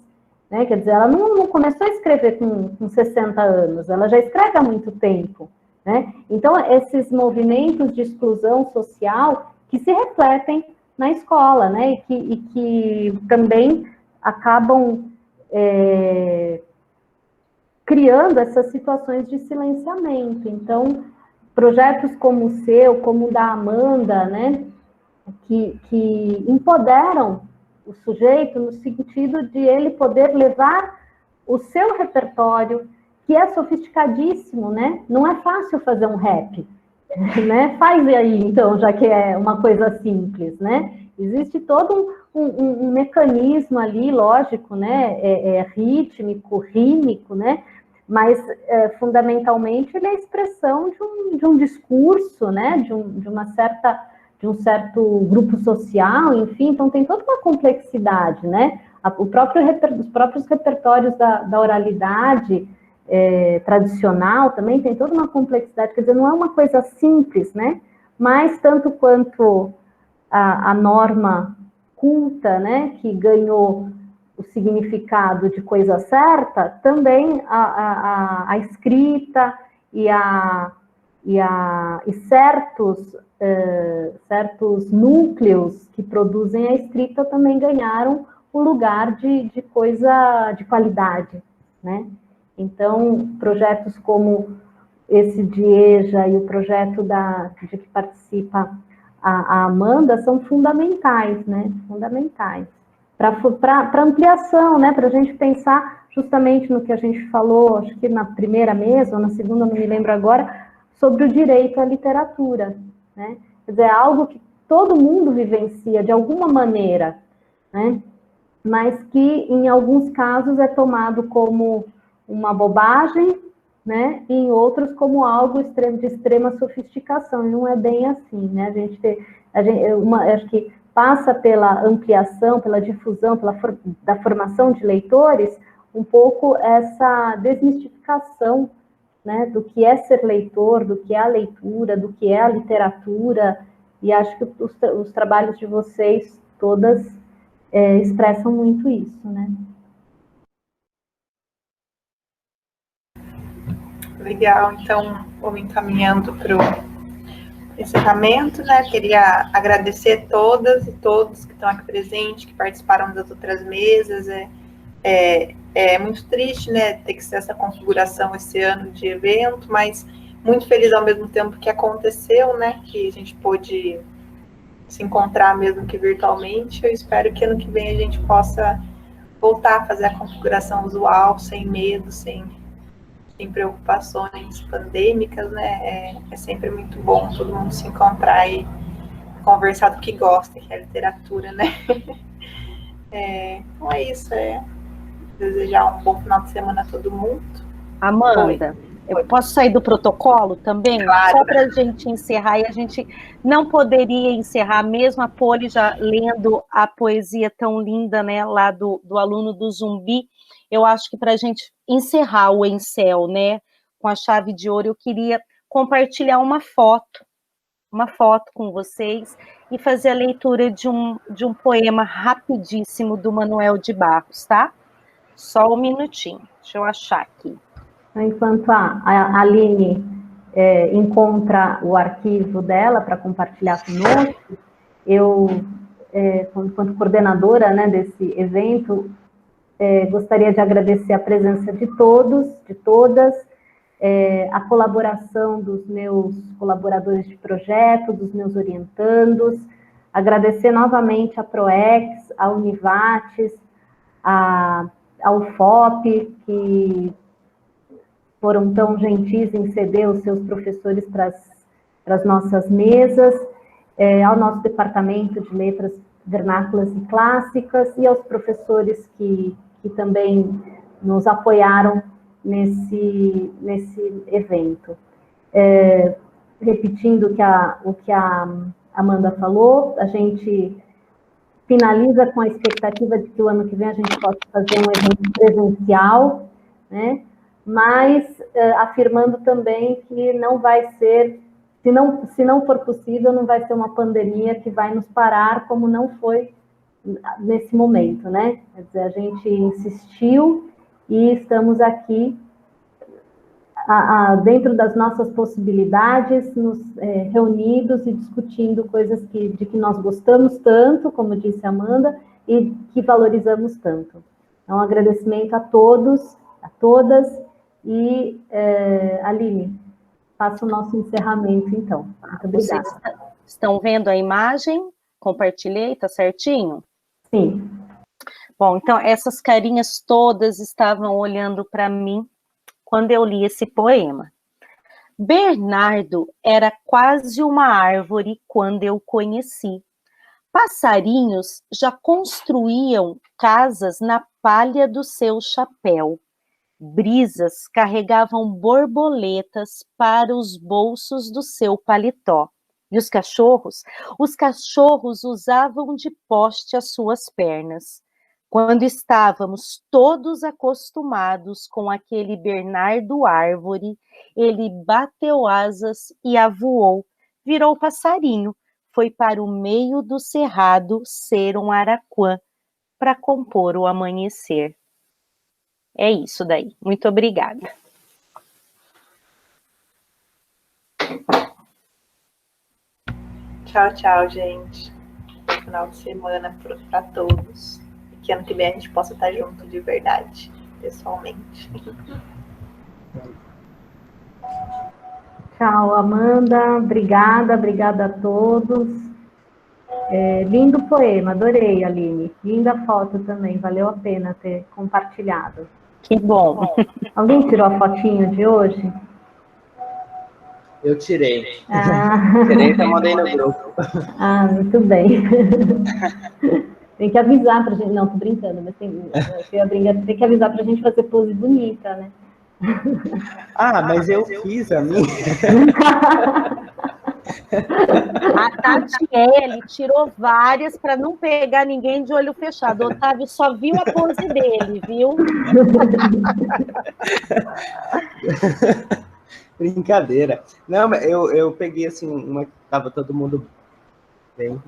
Né? Quer dizer, ela não começou a escrever com 60 anos, ela já escreve há muito tempo. Né? Então, esses movimentos de exclusão social que se refletem na escola, né? E que também acabam criando essas situações de silenciamento. Então, projetos como o seu, como o da Amanda, né? Que empoderam o sujeito no sentido de ele poder levar o seu repertório, que é sofisticadíssimo, né? Não é fácil fazer um rap, né? Faz aí, então, já que é uma coisa simples, né? Existe todo um mecanismo ali, lógico, né? Rítmico, rímico, né? Mas, fundamentalmente, ele é a expressão de um discurso, né? De um certo grupo social, enfim, então tem toda uma complexidade, né? Os próprios repertórios da oralidade tradicional também tem toda uma complexidade, quer dizer, não é uma coisa simples, né? Mas tanto quanto a norma culta, né, que ganhou o significado de coisa certa, também a escrita e certos núcleos que produzem a escrita também ganharam o lugar de coisa de qualidade, né? Então, projetos como esse de EJA e o projeto de que participa a Amanda são fundamentais, né? Fundamentais. Para ampliação, né? Para a gente pensar justamente no que a gente falou, acho que na primeira mesa, ou na segunda, não me lembro agora, sobre o direito à literatura, né? Quer dizer, é algo que todo mundo vivencia de alguma maneira, né? Mas que, em alguns casos, é tomado como uma bobagem, né? E em outros como algo de extrema sofisticação, e não é bem assim, né? Acho que passa pela ampliação, pela difusão, da formação de leitores, um pouco essa desmistificação, né, do que é ser leitor, do que é a leitura, do que é a literatura, e acho que os trabalhos de vocês todas expressam muito isso, né? Legal, então, vou me encaminhando para o encerramento, né? Queria agradecer todas e todos que estão aqui presentes, que participaram das outras mesas. É muito triste, né, ter que ser essa configuração esse ano de evento, mas muito feliz ao mesmo tempo que aconteceu, né, que a gente pôde se encontrar mesmo que virtualmente. Eu espero que ano que vem a gente possa voltar a fazer a configuração usual, sem medo, sem preocupações pandêmicas, né? É sempre muito bom todo mundo se encontrar e conversar do que gosta, que é a literatura, né? Então é isso, desejar um bom final de semana a todo mundo. Amanda, eu posso sair do protocolo também? Claro. Só para a gente encerrar, e a gente não poderia encerrar, mesmo a Poli já lendo a poesia tão linda, né, lá do aluno do Zumbi. Eu acho que para a gente encerrar o Encel, né, com a chave de ouro, eu queria compartilhar uma foto com vocês e fazer a leitura de um poema rapidíssimo do Manuel de Barros, tá? Só um minutinho, deixa eu achar aqui. Enquanto a Aline encontra o arquivo dela para compartilhar conosco, eu, enquanto coordenadora, né, desse evento, gostaria de agradecer a presença de todos, de todas, a colaboração dos meus colaboradores de projeto, dos meus orientandos, agradecer novamente a ProEx, a Univates, ao FOP, que foram tão gentis em ceder os seus professores para as nossas mesas, ao nosso departamento de letras vernáculas e clássicas e aos professores que também nos apoiaram nesse evento. Repetindo o que a Amanda falou, a gente finaliza com a expectativa de que o ano que vem a gente possa fazer um evento presencial, né? Mas afirmando também que não vai ser, se não for possível, não vai ser uma pandemia que vai nos parar, como não foi nesse momento, né? Quer dizer, a gente insistiu e estamos aqui dentro das nossas possibilidades, nos reunidos e discutindo coisas de que nós gostamos tanto, como disse a Amanda, e que valorizamos tanto. Então, um agradecimento a todos, a todas, e Aline, faça o nosso encerramento, então. Muito obrigada. Vocês estão vendo a imagem? Compartilhei, tá certinho? Sim. Bom, então, essas carinhas todas estavam olhando para mim quando eu li esse poema. Bernardo era quase uma árvore quando eu o conheci. Passarinhos já construíam casas na palha do seu chapéu. Brisas carregavam borboletas para os bolsos do seu paletó. E os cachorros usavam de poste as suas pernas. Quando estávamos todos acostumados com aquele Bernardo árvore, ele bateu asas e avoou, virou passarinho, foi para o meio do cerrado ser um araquã, para compor o amanhecer. É isso daí. Muito obrigada. Tchau, tchau, gente. Bom final de semana para todos. Que ano que vem a gente possa estar junto de verdade, pessoalmente. Tchau, Amanda. Obrigada a todos. Lindo poema, adorei, Aline. Linda foto também, valeu a pena ter compartilhado. Que bom. Alguém tirou a fotinho de hoje? Eu tirei. Tirei e mandei no grupo. Muito bem. Tem que avisar pra gente. Não, tô brincando, mas tem que avisar pra gente fazer pose bonita, né? Mas eu fiz a minha. A Tatiele tirou várias para não pegar ninguém de olho fechado. O Otávio só viu a pose dele, viu? Brincadeira. Não, eu peguei assim, uma que tava todo mundo bem.